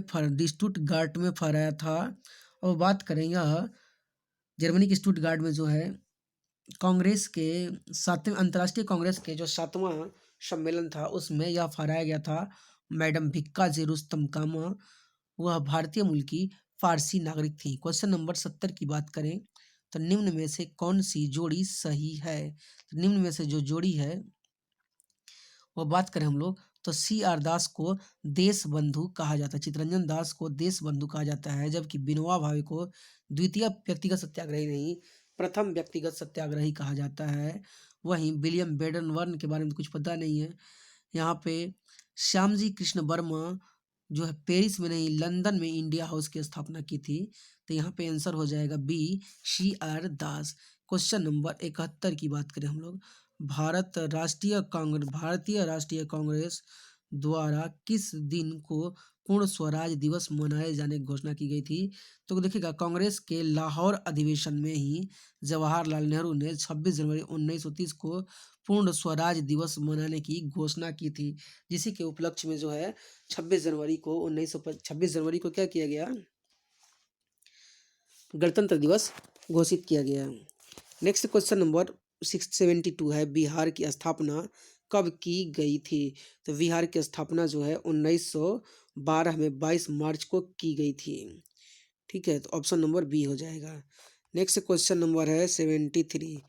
फहराया था। और बात करें यह जर्मनी के स्टुटगार्ट में जो है कांग्रेस के 7वें अंतर्राष्ट्रीय कांग्रेस के जो 7वां सम्मेलन था उसमें यह फहराया गया था। मैडम भिक्काजी रुस्तम कामा वह भारतीय मूल की फारसी नागरिक थी। क्वेश्चन नंबर 70 की बात करें, तो निम्न में से कौन सी जोड़ी सही है? तो निम्न में से जो जोड़ी है वो बात करें हम लोग, तो CR दास को देश बंधु कहा जाता है, चित्तरंजन दास को देश बंधु कहा जाता है, जबकि विनोबा भावे को द्वितीय व्यक्तिगत सत्याग्रही नहीं, प्रथम व्यक्तिगत सत्याग्रही कहा जाता है। वहीं विलियम बेडनवर्न के बारे में कुछ पता नहीं है। यहाँ पे श्यामजी कृष्ण वर्मा जो है पेरिस में नहीं लंदन में इंडिया हाउस की स्थापना की थी। तो यहाँ पे आंसर हो जाएगा B, CR दास। क्वेश्चन नंबर 71 की बात करें हम लोग, भारतीय राष्ट्रीय कांग्रेस द्वारा किस दिन को पूर्ण स्वराज दिवस मनाए जाने की घोषणा की गई थी? तो देखिएगा, कांग्रेस के लाहौर अधिवेशन में ही जवाहरलाल नेहरू ने 26 जनवरी 1930 को पूर्ण स्वराज दिवस मनाने की घोषणा की थी, जिसी के उपलक्ष्य में जो है 26 जनवरी को क्या किया गया, गणतंत्र दिवस घोषित किया गया। नेक्स्ट क्वेश्चन नंबर 672 है, बिहार की स्थापना कब की गई थी? तो बिहार की स्थापना जो है 1912 में 22 मार्च को की गई थी। ठीक है, तो ऑप्शन नंबर बी हो जाएगा। नेक्स्ट क्वेश्चन नंबर है 73,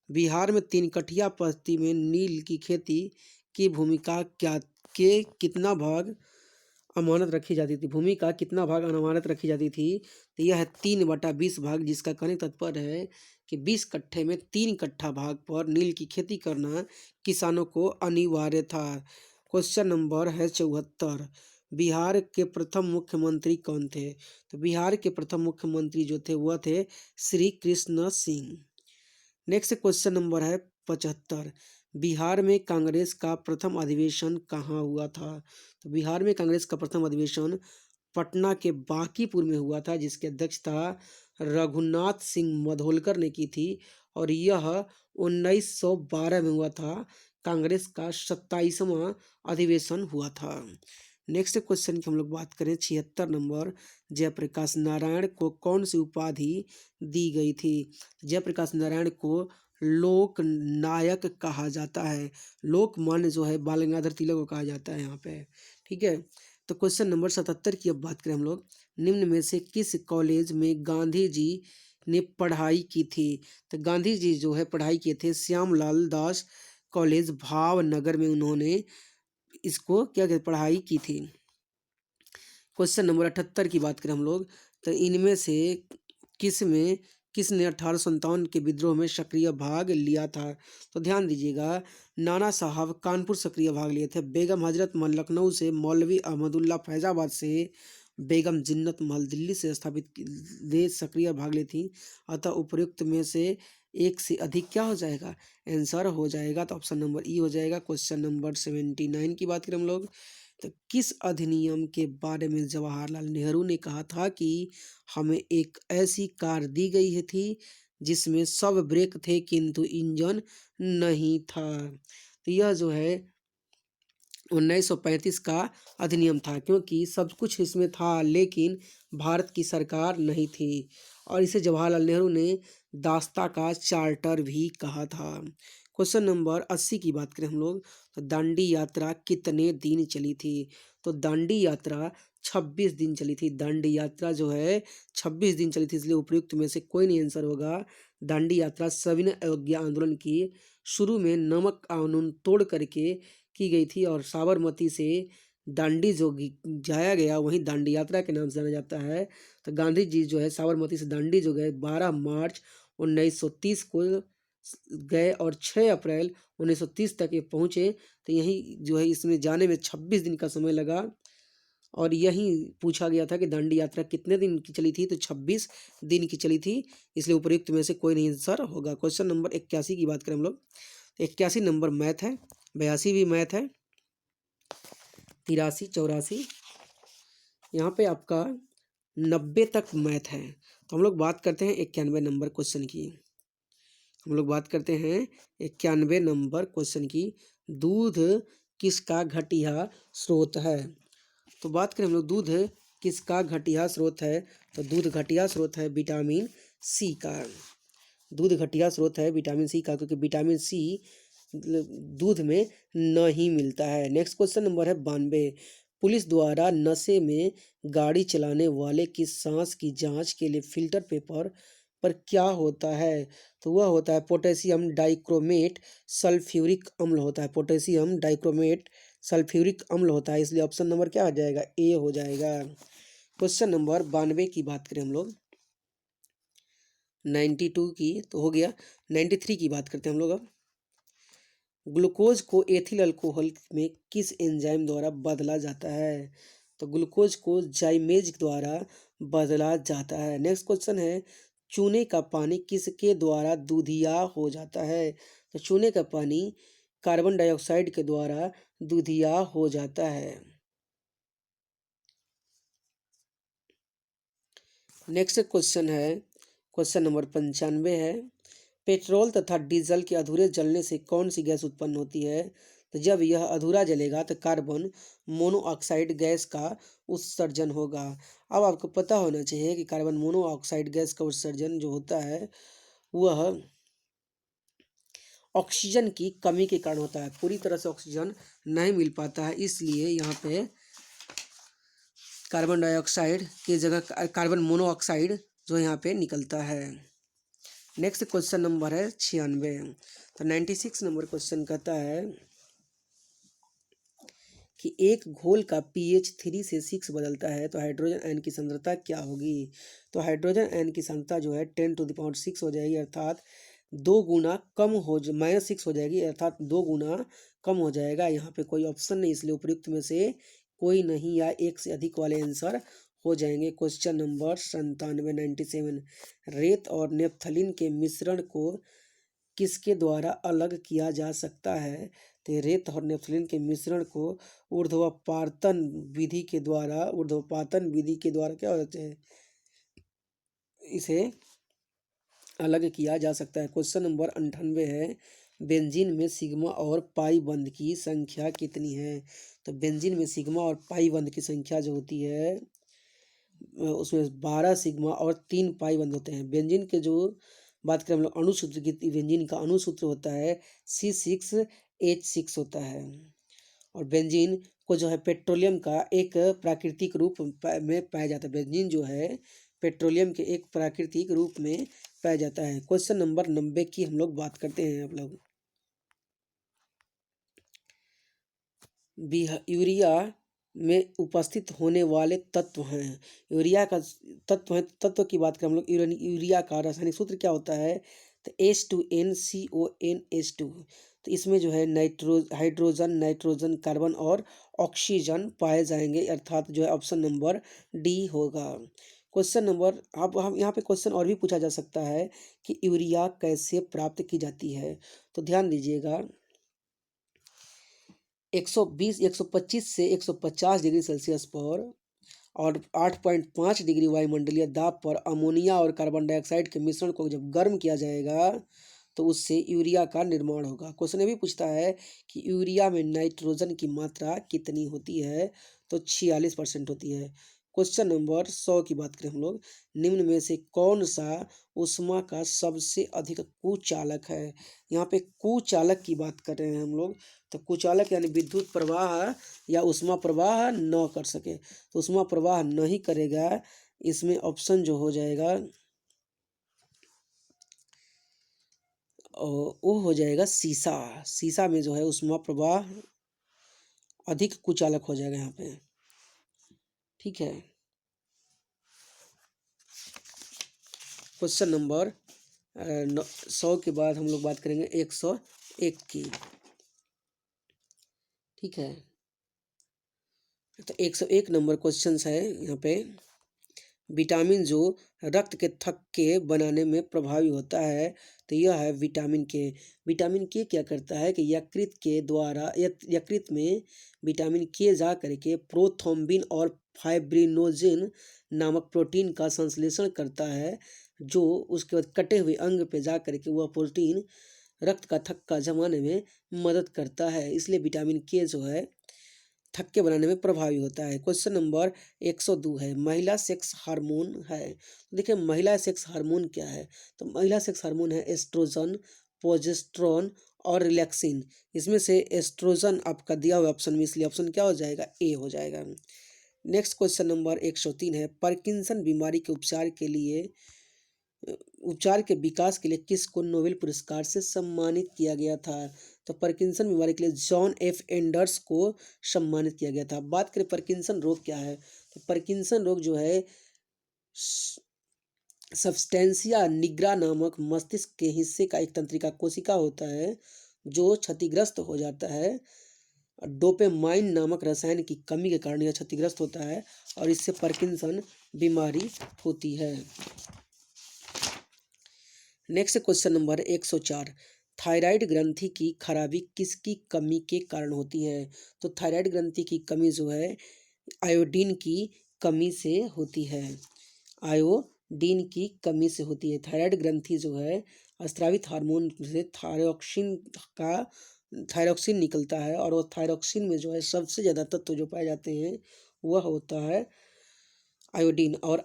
बिहार में 3 कठिया पद्धति में नील की खेती की भूमिका कितना भाग अमानत रखी जाती थी? भूमि का कितना भाग अमानत रखी जाती थी? तो यह है 3/20 भाग, जिसका कहने का तात्पर्य है कि 20 कट्ठे में 3 कट्ठा भाग पर नील की खेती करना किसानों को अनिवार्य था। क्वेश्चन नंबर है 74, बिहार के प्रथम मुख्यमंत्री कौन थे? तो बिहार के प्रथम मुख्यमंत्री जो थे वह थे Shri Krishna Singh. Next question number है 75, बिहार में कांग्रेस का प्रथम अधिवेशन कहाँ हुआ था? तो बिहार में कांग्रेस का प्रथम अधिवेशन पटना के बांकीपुर में हुआ था, जिसकी अध्यक्षता रघुनाथ सिंह मधोलकर ने की थी, और यह 1912 में हुआ था। कांग्रेस का 27वां अधिवेशन हुआ था। नेक्स्ट क्वेश्चन की हम लोग बात करें 76 नंबर, जयप्रकाश नारायण को कौन सी उपाधि दी गई थी? जयप्रकाश नारायण को लोक नायक कहा जाता है। लोकमान्य जो है बाल गंगाधर तिलक को कहा जाता है यहाँ पे। ठीक है, तो क्वेश्चन नंबर 77 की अब बात करें हम लोग, निम्न में से किस कॉलेज में गांधी जी ने पढ़ाई की थी? तो गांधी जी जो है पढ़ाई किए थे श्यामलाल दास कॉलेज भावनगर में, उन्होंने इसको क्या कहते पढ़ाई की थी। क्वेश्चन नंबर 78 की बात करें हम लोग, तो इनमें से किसने 1857 के विद्रोह में सक्रिय भाग लिया था? तो ध्यान दीजिएगा, नाना साहब कानपुर सक्रिय भाग लिए थे, बेगम हजरत महल लखनऊ से, मौलवी अहमदुल्ला फैजाबाद से, बेगम जिन्नत महल दिल्ली से स्थापित देश सक्रिय भाग ली थी। अतः उपयुक्त में से एक से अधिक क्या हो जाएगा, आंसर हो जाएगा। तो ऑप्शन नंबर ई हो जाएगा। क्वेश्चन नंबर 79 की बात करें हम लोग, तो किस अधिनियम के बारे में जवाहरलाल नेहरू ने कहा था कि हमें एक ऐसी कार दी गई है थी जिसमें सब ब्रेक थे किंतु इंजन नहीं था। तो यह जो है 1935 का अधिनियम था, क्योंकि सब कुछ इसमें था लेकिन भारत की सरकार नहीं थी, और इसे जवाहरलाल नेहरू ने दास्ता का चार्टर भी कहा था। क्वेश्चन नंबर 80 की बात करें हम लोग, तो दांडी यात्रा कितने दिन चली थी। तो दांडी यात्रा 26 दिन चली थी। दांडी यात्रा जो है 26 दिन चली थी, इसलिए उपयुक्त में से कोई नहीं आंसर होगा। दांडी यात्रा सविनय अवज्ञा आंदोलन की शुरू में नमक कानून तोड़ करके की गई थी, और साबरमती से दांडी जो जाया गया वहीं दांडी यात्रा के नाम से जाना जाता है। तो गांधी जी जो है साबरमती से दांडी जो गए 12 मार्च 1930 को गए, और 6 अप्रैल 1930 तक ये पहुँचे। तो यही जो है इसमें जाने में 26 दिन का समय लगा, और यही पूछा गया था कि दांडी यात्रा कितने दिन की चली थी, तो 26 दिन की चली थी, इसलिए उपयुक्त में से कोई नहीं आंसर होगा। क्वेश्चन नंबर 81 की बात करें हम लोग, 81 नंबर मैथ है, 82 भी मैथ है, 83 84, यहाँ पे आपका 90 तक मैथ है। तो हम लोग बात करते हैं 91 नंबर क्वेश्चन की। हम लोग बात करते हैं 91 नंबर क्वेश्चन की, दूध किसका घटिया स्रोत है। तो बात करें हम लोग दूध किसका घटिया स्रोत है, तो दूध घटिया स्रोत है विटामिन सी का। दूध घटिया स्रोत है विटामिन सी का, क्योंकि विटामिन सी दूध में नहीं मिलता है। नेक्स्ट क्वेश्चन नंबर है 92, पुलिस द्वारा नशे में गाड़ी चलाने वाले की सांस की जांच के लिए फिल्टर पेपर पर क्या होता है। तो वह होता है पोटेशियम डाइक्रोमेट सल्फ्यूरिक अम्ल होता है। पोटेशियम डाइक्रोमेट सल्फ्यूरिक अम्ल होता है, इसलिए ऑप्शन नंबर क्या हो जाएगा, ए हो जाएगा। क्वेश्चन नंबर 92 की बात करें हम लोग, 92 की तो हो गया। 93 की बात करते हैं हम लोग अब, ग्लूकोज को एथिल अल्कोहल में किस एंजाइम द्वारा बदला जाता है। तो ग्लूकोज को जाइमेज द्वारा बदला जाता है। नेक्स्ट क्वेश्चन है, चूने का पानी किसके द्वारा दूधिया हो जाता है। तो चूने का पानी कार्बन डाइऑक्साइड के द्वारा दूधिया हो जाता है। नेक्स्ट क्वेश्चन है, क्वेश्चन नंबर 95 है, पेट्रोल तथा डीजल के अधूरे जलने से कौन सी गैस उत्पन्न होती है। तो जब यह अधूरा जलेगा तो कार्बन मोनोऑक्साइड गैस का उत्सर्जन होगा। अब आपको पता होना चाहिए कि कार्बन मोनोऑक्साइड गैस का उत्सर्जन जो होता है वह ऑक्सीजन की कमी के कारण होता है। पूरी तरह से ऑक्सीजन नहीं मिल पाता है, इसलिए यहाँ पे कार्बन डाइऑक्साइड की जगह कार्बन मोनोऑक्साइड जो यहाँ पे निकलता है। नेक्स्ट क्वेश्चन नंबर है 96, तो 96 नंबर क्वेश्चन कहता है कि एक घोल का pH 3 से 6 बदलता है तो हाइड्रोजन आयन की सांद्रता क्या होगी। तो हाइड्रोजन आयन की सांद्रता जो है 10⁻6 हो जाएगी, अर्थात 2 गुना कम हो -6 हो जाएगी, अर्थात 2 गुना कम हो जाएगा। यहाँ पे कोई ऑप्शन नहीं, इसलिए उपयुक्त में से कोई नहीं या एक से अधिक वाले आंसर हो जाएंगे। क्वेश्चन नंबर 97 97, रेत और नेपथलीन के मिश्रण को किसके द्वारा अलग किया जा सकता है। तो रेत और नेपथलीन के मिश्रण को ऊर्ध्वपातन विधि के द्वारा क्या होते हैं, इसे अलग किया जा सकता है। क्वेश्चन नंबर 98 है, बेंजीन में सिग्मा और पाई बंध की संख्या कितनी है। तो बेंजीन में सिग्मा और पाई बंध की संख्या जो होती है उसमें 12 सिग्मा और 3 पाई बंध होते हैं। बेंजीन के जो बात करें हम लोग अणुसूत्र की, बेंजीन का अणुसूत्र होता है C6H6 होता है, और बेंजीन को जो है पेट्रोलियम का एक प्राकृतिक रूप में पाया जाता है। बेंजीन जो है पेट्रोलियम के एक प्राकृतिक रूप में पाया जाता है। क्वेश्चन नंबर 90 की हम लोग बात करते हैं। आप लोग यूरिया में उपस्थित होने वाले तत्व हैं। यूरिया का तत्व की बात करें हम लोग, यूरिया का रासायनिक सूत्र क्या होता है, तो H2NCONH2। तो इसमें जो है हाइड्रोजन, नाइट्रोजन, कार्बन और ऑक्सीजन पाए जाएंगे, अर्थात जो है ऑप्शन नंबर डी होगा। क्वेश्चन नंबर, अब हम यहाँ पे क्वेश्चन और भी पूछा जा सकता है कि यूरिया कैसे प्राप्त की जाती है। तो ध्यान दीजिएगा, 120 125 से 150 डिग्री सेल्सियस पर और 8.5 डिग्री वायुमंडलीय दाब पर अमोनिया और कार्बन डाइऑक्साइड के मिश्रण को जब गर्म किया जाएगा तो उससे यूरिया का निर्माण होगा। क्वेश्चन ये भी पूछता है कि यूरिया में नाइट्रोजन की मात्रा कितनी होती है। तो 46% होती है। क्वेश्चन नंबर 100 की बात करें हम लोग, निम्न में से कौन सा ऊष्मा का सबसे अधिक कुचालक है। यहाँ पे कुचालक की बात कर रहे हैं हम लोग। तो कुचालक यानी विद्युत प्रवाह या ऊष्मा प्रवाह न कर सके, तो ऊष्मा प्रवाह नहीं करेगा। इसमें ऑप्शन जो हो जाएगा और वो हो जाएगा सीसा। सीसा में जो है ऊष्मा प्रवाह अधिक कुचालक हो जाएगा यहाँ पे। ठीक है। क्वेश्चन नंबर 100 के बाद हम लोग बात करेंगे 101 की। ठीक है, तो 101 नंबर क्वेश्चन है यहाँ पे। विटामिन जो रक्त के थक्के बनाने में प्रभावी होता है, तो यह है विटामिन के। विटामिन के क्या करता है कि यकृत के द्वारा यकृत में विटामिन के जा करके प्रोथ्रोम्बिन और फाइब्रिनोजेन नामक प्रोटीन का संश्लेषण करता है, जो उसके बाद कटे हुए अंग पे जा करके वह प्रोटीन रक्त का थक्का जमाने में मदद करता है। इसलिए विटामिन के जो है थक्के बनाने में प्रभावी होता है। क्वेश्चन नंबर 102 है, महिला सेक्स हार्मोन है। तो देखिए महिला सेक्स हार्मोन क्या है। तो महिला सेक्स हार्मोन है एस्ट्रोजन, प्रोजेस्टेरोन और रिलैक्सिन। इसमें से एस्ट्रोजन आपका दिया हुआ ऑप्शन में, इसलिए ऑप्शन क्या हो जाएगा, ए हो जाएगा। नेक्स्ट क्वेश्चन नंबर 103 है, पार्किंसन बीमारी के उपचार के विकास के लिए किसको नोबेल पुरस्कार से सम्मानित किया गया था। तो पार्किंसन बीमारी के लिए जॉन एफ एंडर्स को सम्मानित किया गया था। बात करें पार्किंसन रोग क्या है, तो पार्किंसन रोग जो है सब्सटेंसिया निग्रा नामक मस्तिष्क के हिस्से का एक तंत्रिका कोशिका होता है जो क्षतिग्रस्त हो जाता है। डोपामाइन नामक रसायन की कमी के कारण यह क्षतिग्रस्त होता है और इससे पार्किंसन बीमारी होती है। नेक्स्ट क्वेश्चन नंबर 104, थायराइड ग्रंथि की खराबी किसकी कमी के कारण होती है। तो थायराइड ग्रंथि की कमी जो है आयोडीन की कमी से होती है। आयोडीन की कमी से होती है। थायराइड ग्रंथि जो है स्रावित हार्मोन से थायरॉक्सिन निकलता है और वो थायरॉक्सिन में जो है सबसे ज़्यादा तत्व जो पाए जाते हैं वह होता है आयोडीन। और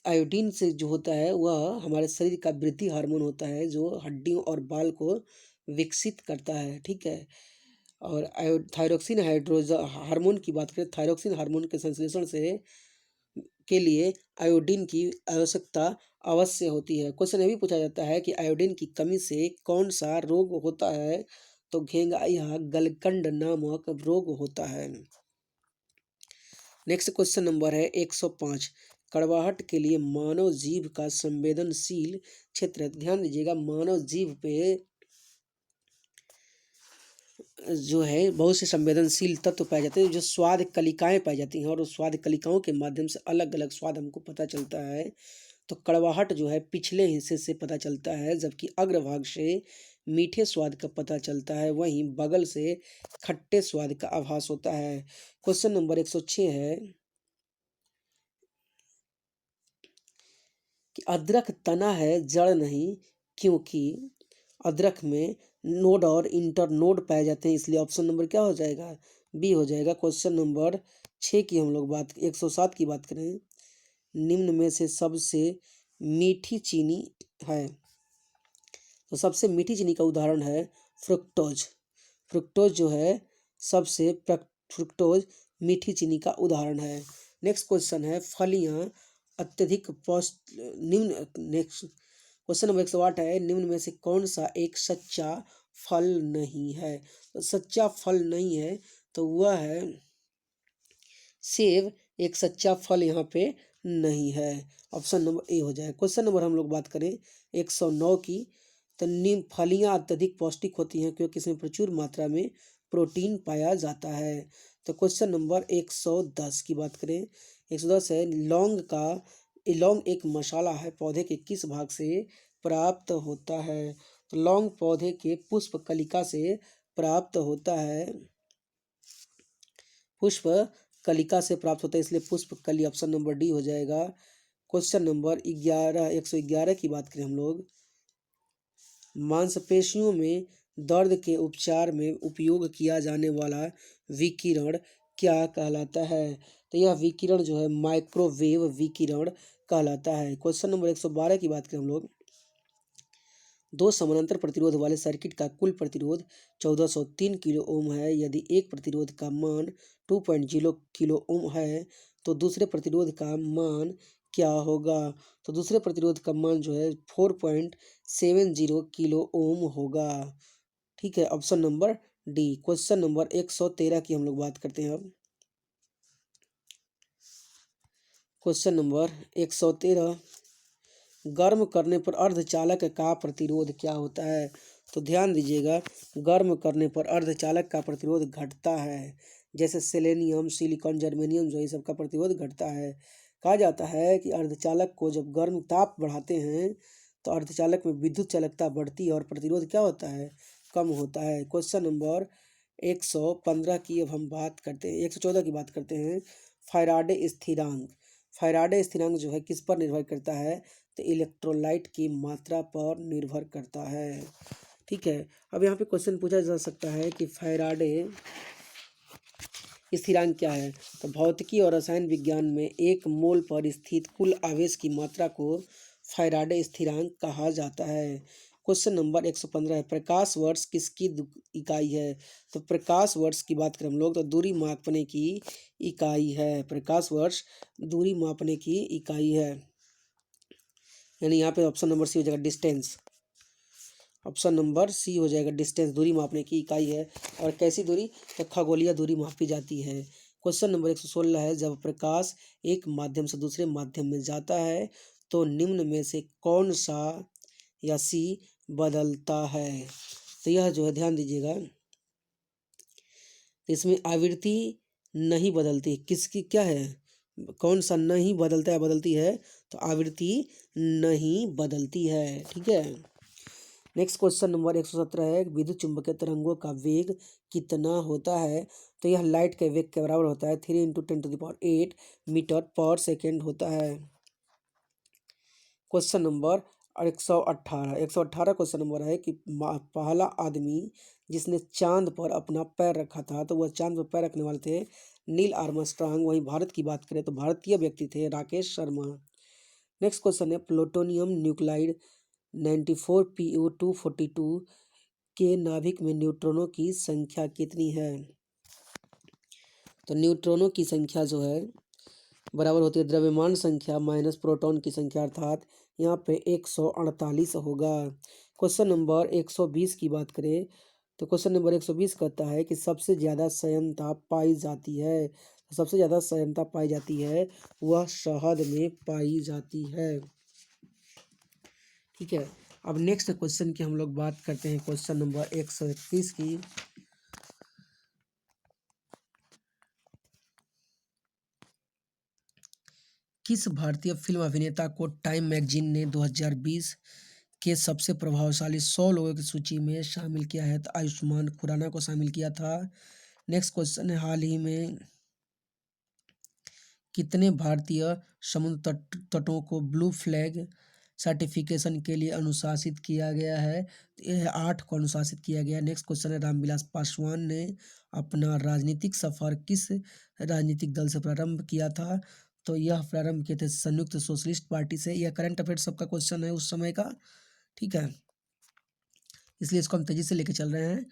आयोडीन से जो होता है वह हमारे शरीर का वृद्धि हार्मोन होता है जो हड्डियों और बाल को विकसित करता है। ठीक है। और थायरॉक्सिन हार्मोन की बात करें, थायरॉक्सिन हार्मोन के संश्लेषण से के लिए आयोडीन की आवश्यकता अवश्य होती है। क्वेश्चन ये भी पूछा जाता है कि आयोडीन की कमी से कौन सा रोग होता है। तो घेंघाया गलकंड नामक रोग होता है। नेक्स्ट क्वेश्चन नंबर है 105, कड़वाहट के लिए मानव जीभ का संवेदनशील क्षेत्र। ध्यान दीजिएगा, मानव जीभ पे जो है बहुत से संवेदनशील तत्व पाए जाते हैं जो स्वाद कलिकाएं पाई जाती हैं और उस स्वाद कलिकाओं के माध्यम से अलग अलग स्वाद हमको पता चलता है। तो कड़वाहट जो है पिछले हिस्से से पता चलता है, जबकि अग्रभाग से मीठे स्वाद का पता चलता है, वहीं बगल से खट्टे स्वाद का आभास होता है। क्वेश्चन नंबर 106 है कि अदरक तना है जड़ नहीं, क्योंकि अदरक में नोड और इंटरनोड पाए जाते हैं, इसलिए ऑप्शन नंबर क्या हो जाएगा, बी हो जाएगा। क्वेश्चन नंबर 6 की हम लोग 107 की बात करें, निम्न में से सबसे मीठी चीनी है। तो सबसे मीठी चीनी का उदाहरण है फ्रुक्टोज। फ्रुक्टोज जो है फ्रुक्टोज मीठी चीनी का उदाहरण है। नेक्स्ट क्वेश्चन है, फलियां अत्यधिक नेक्स्ट क्वेश्चन नंबर 108 है, निम्न में से कौन सा एक सच्चा फल नहीं है। तो सच्चा फल नहीं है तो वह है सेब, एक सच्चा फल यहाँ पे नहीं है। ऑप्शन नंबर ए हो जाए। क्वेश्चन नंबर हम लोग बात करें 109 की, तो नीम फलियाँ अत्यधिक पौष्टिक होती हैं क्योंकि इसमें प्रचुर मात्रा में प्रोटीन पाया जाता है। तो क्वेश्चन नंबर 110 की बात करें, 110 है, लौंग का लौंग एक मसाला है, पौधे के किस भाग से प्राप्त होता है? तो लौंग पौधे के पुष्प कलिका से प्राप्त होता है, पुष्प कलिका से प्राप्त होता है, इसलिए पुष्प कली ऑप्शन नंबर डी हो जाएगा। क्वेश्चन नंबर 11, 111 की बात करें हम लोग, मांसपेशियों में दर्द के उपचार में उपयोग किया जाने वाला विकिरण क्या कहलाता है? तो यह विकिरण जो है माइक्रोवेव विकिरण कहलाता है। क्वेश्चन नंबर 112 की बात करें हम लोग, दो समानांतर प्रतिरोध वाले सर्किट का कुल प्रतिरोध 1403 किलो ओम है। यदि एक प्रतिरोध का मान 2.0 किलो ओम है तो दूसरे प्रतिरोध का मान क्या होगा? तो दूसरे प्रतिरोध का मान जो है 4.70 किलो ओम होगा। ठीक है, option number D. Question number 113 की हम लोग बात करते हैं अब। क्वेश्चन नंबर 113, गर्म करने पर अर्धचालक का प्रतिरोध क्या होता है? तो ध्यान दीजिएगा, गर्म करने पर अर्धचालक का प्रतिरोध घटता है। जैसे सेलेनियम, सिलिकॉन, जर्मेनियम जो ये सब का प्रतिरोध घटता है। कहा जाता है कि अर्धचालक को जब गर्म ताप बढ़ाते हैं तो अर्धचालक में विद्युत चालकता बढ़ती है और प्रतिरोध क्या होता है? कम होता है। क्वेश्चन नंबर 115 की अब हम बात करते हैं, 114 की बात करते हैं। फैराडे स्थिरांक, फैराडे स्थिरांक जो है किस पर निर्भर करता है? तो इलेक्ट्रोलाइट की मात्रा पर निर्भर करता है। ठीक है, अब यहाँ पे क्वेश्चन पूछा जा सकता है कि फैराडे स्थिरांक क्या है? तो भौतिकी और रसायन विज्ञान में एक मोल पर स्थित कुल आवेश की मात्रा को फैराडे स्थिरांक कहा जाता है। क्वेश्चन नंबर 115 है, प्रकाश वर्ष किसकी इकाई है? तो प्रकाश वर्ष की बात करें हम लोग तो दूरी मापने की इकाई है। प्रकाश वर्ष दूरी मापने की इकाई है, यानी यहाँ पे ऑप्शन नंबर सी हो जाएगा, डिस्टेंस। ऑप्शन नंबर सी हो जाएगा, डिस्टेंस दूरी मापने की इकाई है। और कैसी दूरी? तो खगोलीय दूरी मापी जाती है। क्वेश्चन नंबर 116 है, जब प्रकाश एक माध्यम से दूसरे माध्यम में जाता है तो निम्न में से कौन सा या सी बदलता है? तो यह जो है ध्यान दीजिएगा, इसमें आवृत्ति नहीं बदलती, किसकी क्या है? कौन सा नहीं बदलता है, बदलती है? तो आवृत्ति नहीं बदलती है। ठीक है, नेक्स्ट क्वेश्चन नंबर 117 है, विद्युत चुंबकीय तरंगों का वेग कितना होता है? तो यह लाइट के वेग के बराबर होता है, 3 × 10⁸ मीटर पर सेकेंड होता है। क्वेश्चन नंबर 118 क्वेश्चन नंबर है कि पहला आदमी जिसने चांद पर अपना पैर रखा था, तो वह चांद पर पैर रखने वाले थे नील आर्मस्ट्रांग। वहीं भारत की बात करें तो भारतीय व्यक्ति थे राकेश शर्मा। नेक्स्ट क्वेश्चन है, प्लूटोनियम न्यूक्लाइड 94Pu242 के नाभिक में न्यूट्रॉनों की संख्या कितनी है? तो न्यूट्रॉनों की संख्या जो है बराबर होती है द्रव्यमान संख्या माइनस प्रोटॉन की संख्या, अर्थात यहाँ पे 148 होगा। क्वेश्चन नंबर 120 की बात करें तो क्वेश्चन नंबर 120 कहता है कि सबसे ज़्यादा सयनता पाई जाती है, सबसे ज़्यादा सयनता पाई जाती है वह शहद में पाई जाती है। ठीक है, अब नेक्स्ट क्वेश्चन की हम लोग बात करते हैं, क्वेश्चन नंबर 131 की। किस भारतीय फिल्म अभिनेता को टाइम मैगजीन ने 2020 के सबसे प्रभावशाली 100 लोगों की सूची में शामिल किया है? तो आयुष्मान खुराना को शामिल किया था। नेक्स्ट क्वेश्चन है, हाल ही में कितने भारतीय समुद्र तटों को ब्लू फ्लैग सर्टिफिकेशन के लिए अनुशासित किया गया है? तो यह 8 को अनुशासित किया गया। नेक्स्ट क्वेश्चन है, रामविलास पासवान ने अपना राजनीतिक सफर किस राजनीतिक दल से प्रारंभ किया था? तो यह प्रारंभ किए थे संयुक्त सोशलिस्ट पार्टी से। यह करंट अफेयर्स सबका क्वेश्चन है उस समय का। ठीक है, इसलिए इसको हम तेजी से लेके चल रहे हैं।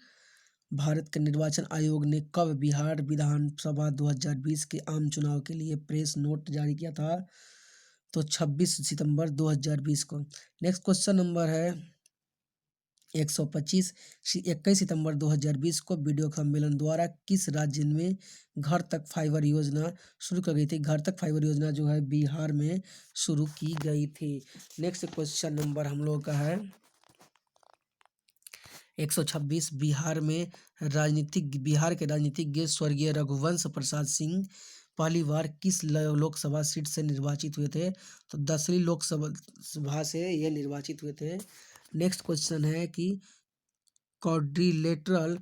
भारत के निर्वाचन आयोग ने कब बिहार विधानसभा 2020 के आम चुनाव के लिए प्रेस नोट जारी किया था? तो 26 सितंबर 2020 को। नेक्स्ट क्वेश्चन नंबर है 125, 21 सितंबर 2020 को वीडियो सम्मेलन द्वारा किस राज्य में घर तक फाइबर योजना शुरू की गई थी? घर तक फाइबर योजना जो है बिहार में शुरू की गई थी। नेक्स्ट क्वेश्चन नंबर हम लोग का है 126, बिहार के राजनीतिज्ञ स्वर्गीय रघुवंश प्रसाद सिंह पहली बार किस लोकसभा सीट से निर्वाचित हुए थे? तो 10वीं लोकसभा सभा से ये निर्वाचित हुए थे। नेक्स्ट क्वेश्चन है कि क्वाड्रिलेटरल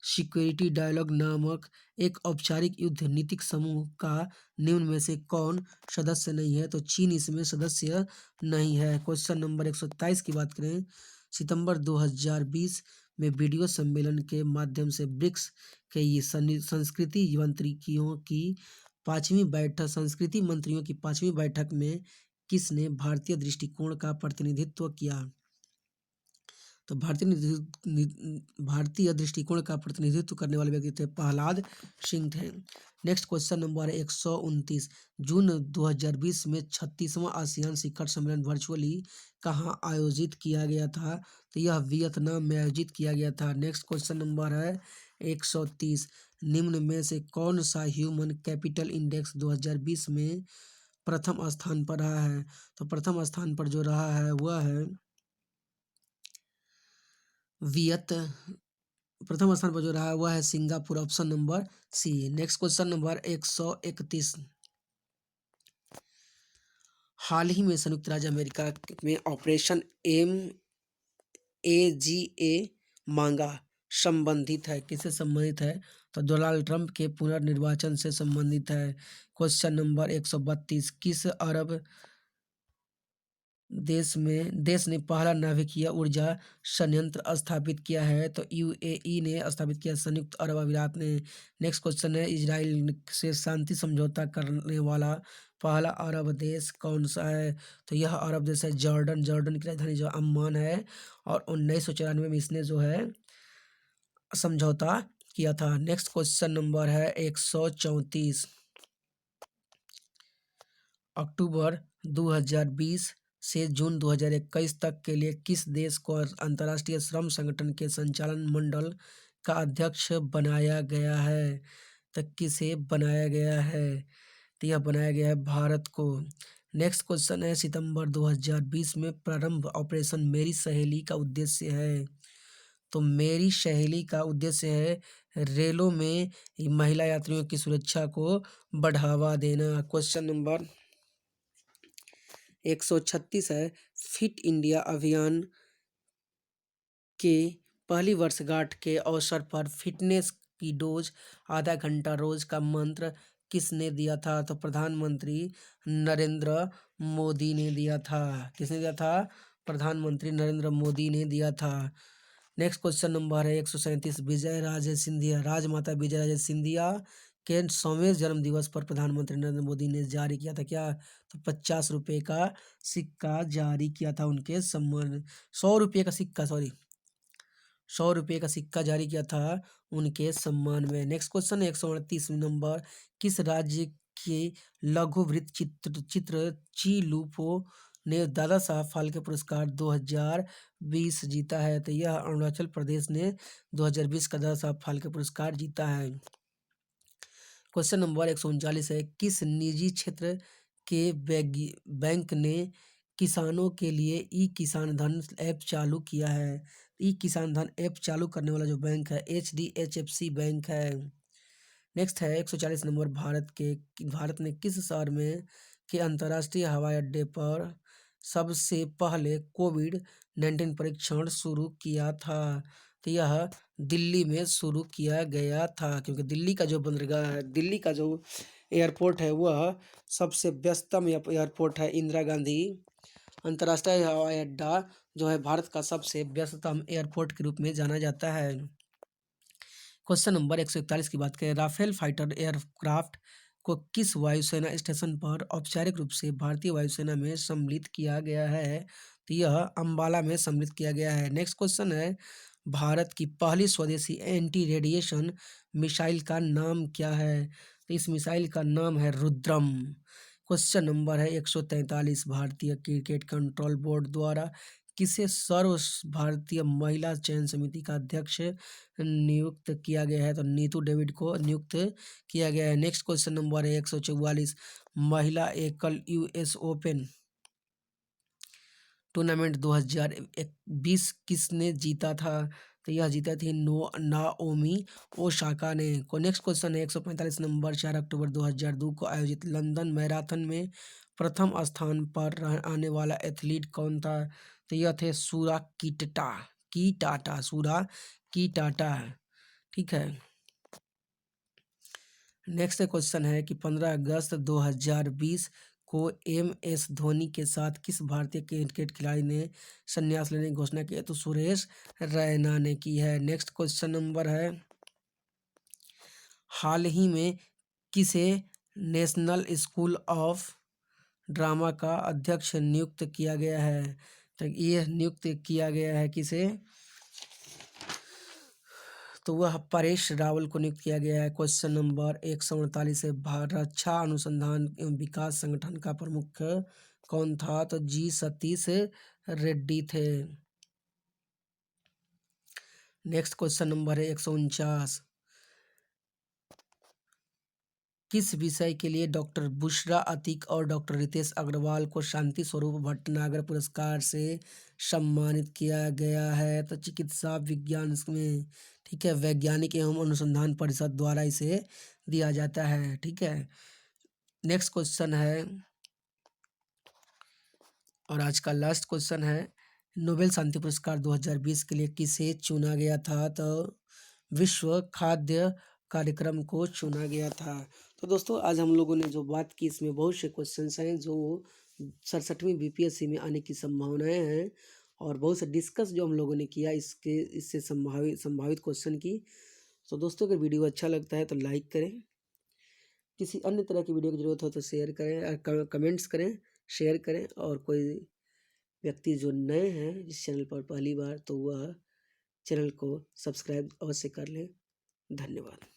सिक्योरिटी डायलॉग नामक एक औपचारिक युद्ध नीतिक समूह का निम्न में से कौन सदस्य नहीं है? तो चीन इसमें सदस्य नहीं है। क्वेश्चन नंबर 127 की बात करें, सितंबर 2020 में वीडियो सम्मेलन के माध्यम से ब्रिक्स के ये संस्कृति मंत्रियों की संस्कृति मंत्रियों की 5वीं बैठक में किसने भारतीय दृष्टिकोण का प्रतिनिधित्व किया? तो भारतीय दृष्टिकोण का प्रतिनिधित्व करने वाले व्यक्ति थे प्रहलाद सिंह थे। नेक्स्ट क्वेश्चन नंबर 129, जून 2020 में 36वां आसियान शिखर सम्मेलन वर्चुअली कहाँ आयोजित किया गया था? तो यह वियतनाम में आयोजित किया गया था। नेक्स्ट क्वेश्चन नंबर है 130, निम्न में से कौन सा ह्यूमन कैपिटल इंडेक्स 2020 में प्रथम स्थान पर रहा है? तो प्रथम स्थान पर जो रहा है वह है प्रथम स्थान पर जो रहा है वह है Singapore, option number C. Next question number 131, हाल ही में संयुक्त राज्य अमेरिका में ऑपरेशन MAGA मांगा संबंधित है, किससे संबंधित है? तो डोनाल्ड ट्रंप के पुनर्निर्वाचन से संबंधित है। क्वेश्चन नंबर 132, किस अरब देश ने पहला नाभिकीय ऊर्जा संयंत्र स्थापित किया है? तो UAE ने स्थापित किया, संयुक्त अरब अमीरात ने। नेक्स्ट क्वेश्चन है, इजराइल से शांति समझौता करने वाला पहला अरब देश कौन सा है? तो यह अरब देश है जॉर्डन। जॉर्डन की राजधानी जो अम्मान है, और 1994 में इसने जो है समझौता किया था। नेक्स्ट क्वेश्चन नंबर है 134, अक्टूबर 2020 से जून 2021 तक के लिए किस देश को अंतर्राष्ट्रीय श्रम संगठन के संचालन मंडल का अध्यक्ष बनाया गया है? तो किसे बनाया गया है? तो यह बनाया गया है भारत को। नेक्स्ट क्वेश्चन है, सितंबर 2020 में प्रारंभ ऑपरेशन मेरी सहेली का उद्देश्य है? तो मेरी सहेली का उद्देश्य है रेलों में महिला यात्रियों की सुरक्षा को बढ़ावा देना। क्वेश्चन नंबर 136 है, फिट इंडिया अभियान के पहली वर्षगांठ के अवसर पर फिटनेस की डोज आधा घंटा रोज का मंत्र किसने दिया था? तो प्रधानमंत्री नरेंद्र मोदी ने दिया था। किसने दिया था? प्रधानमंत्री नरेंद्र मोदी ने दिया था। नेक्स्ट क्वेश्चन नंबर है 137, विजय राजे सिंधिया, राजमाता विजय राजे सिंधिया के 100वें जन्म दिवस पर प्रधानमंत्री नरेंद्र मोदी ने जारी किया था क्या? तो 50 रुपये का सिक्का जारी किया था उनके सम्मान, 100 रुपये का सिक्का, सॉरी 100 रुपये का सिक्का जारी किया था उनके सम्मान में। नेक्स्ट क्वेश्चन है 138 नंबर, किस राज्य के लघु वृत्त चित्र ची लूपो ने दादा साहब फाल्के पुरस्कार 2020 जीता है? तो यह अरुणाचल प्रदेश ने 2020 का दादा साहब फाल्के पुरस्कार जीता है। क्वेश्चन नंबर 139 है, किस निजी क्षेत्र के बैंक ने किसानों के लिए ई किसान धन ऐप चालू किया है? ई किसान धन ऐप चालू करने वाला जो बैंक है HDFC बैंक है। नेक्स्ट है 140 नंबर, भारत ने किस शहर में के अंतर्राष्ट्रीय हवाई अड्डे पर सबसे पहले कोविड-19 परीक्षण शुरू किया था? तो यह दिल्ली में शुरू किया गया था, क्योंकि दिल्ली का जो बंदरगाह है, दिल्ली का जो एयरपोर्ट है वह सबसे व्यस्तम एयरपोर्ट है। इंदिरा गांधी अंतर्राष्ट्रीय हवाई अड्डा जो है भारत का सबसे व्यस्ततम एयरपोर्ट के रूप में जाना जाता है। क्वेश्चन नंबर 141 की बात करें, राफेल फाइटर एयरक्राफ्ट को किस वायुसेना स्टेशन पर औपचारिक रूप से भारतीय वायुसेना में सम्मिलित किया गया है? तो यह अंबाला में सम्मिलित किया गया है। नेक्स्ट क्वेश्चन है, भारत की पहली स्वदेशी एंटी रेडिएशन मिसाइल का नाम क्या है? तो इस मिसाइल का नाम है रुद्रम। क्वेश्चन नंबर है 143, भारतीय क्रिकेट कंट्रोल बोर्ड द्वारा किसे सर्व भारतीय महिला चयन समिति का अध्यक्ष नियुक्त किया गया है? तो नीतू डेविड को नियुक्त किया गया है। नेक्स्ट क्वेश्चन नंबर है 144, महिला एकल US ओपन टूर्नामेंट 2020 किसने जीता था? तो यह जीता थी नाओमी ओसाका ने। को नेक्स्ट क्वेश्चन है 145 नंबर 4 अक्टूबर 2002 को आयोजित लंदन मैराथन में प्रथम स्थान पर आने वाला एथलीट कौन था? तो यह थे सूरा कीटाटा सूरा कीटाटा। ठीक है। नेक्स्ट क्वेश्चन है कि 15 अगस्त 2020 को MS धोनी के साथ किस भारतीय क्रिकेट खिलाड़ी ने संन्यास लेने की घोषणा की है? तो सुरेश रैना ने की है। नेक्स्ट क्वेश्चन नंबर है, हाल ही में किसे नेशनल स्कूल ऑफ ड्रामा का अध्यक्ष नियुक्त किया गया है? तो ये नियुक्त किया गया है किसे? तो वह परेश रावल को नियुक्त किया गया है। क्वेश्चन नंबर 148 है, रक्षा अनुसंधान एवं विकास संगठन का प्रमुख कौन था? तो जी सतीश रेड्डी थे। नेक्स्ट क्वेश्चन नंबर है 149, किस विषय के लिए डॉक्टर बुशरा अतीक और डॉक्टर रितेश अग्रवाल को शांति स्वरूप भटनागर पुरस्कार से सम्मानित किया गया है? तो चिकित्सा विज्ञान में, ठीक है, वैज्ञानिक एवं अनुसंधान परिषद द्वारा इसे दिया जाता है। ठीक है। नेक्स्ट क्वेश्चन है और आज का लास्ट क्वेश्चन है, नोबेल शांति पुरस्कार 2020 के लिए किसे चुना गया था? तो विश्व खाद्य कार्यक्रम को चुना गया था। तो दोस्तों आज हम लोगों ने जो बात की इसमें बहुत से क्वेश्चंस हैं जो 67वीं BPSC में आने की संभावनाएं हैं और बहुत से डिस्कस जो हम लोगों ने किया इससे संभावित क्वेश्चन की। तो दोस्तों अगर वीडियो अच्छा लगता है तो लाइक करें, किसी अन्य तरह की वीडियो की जरूरत हो तो शेयर करें, कमेंट्स करें, शेयर करें, और कोई व्यक्ति जो नए हैं इस चैनल पर पहली बार तो वह चैनल को सब्सक्राइब अवश्य कर लें। धन्यवाद।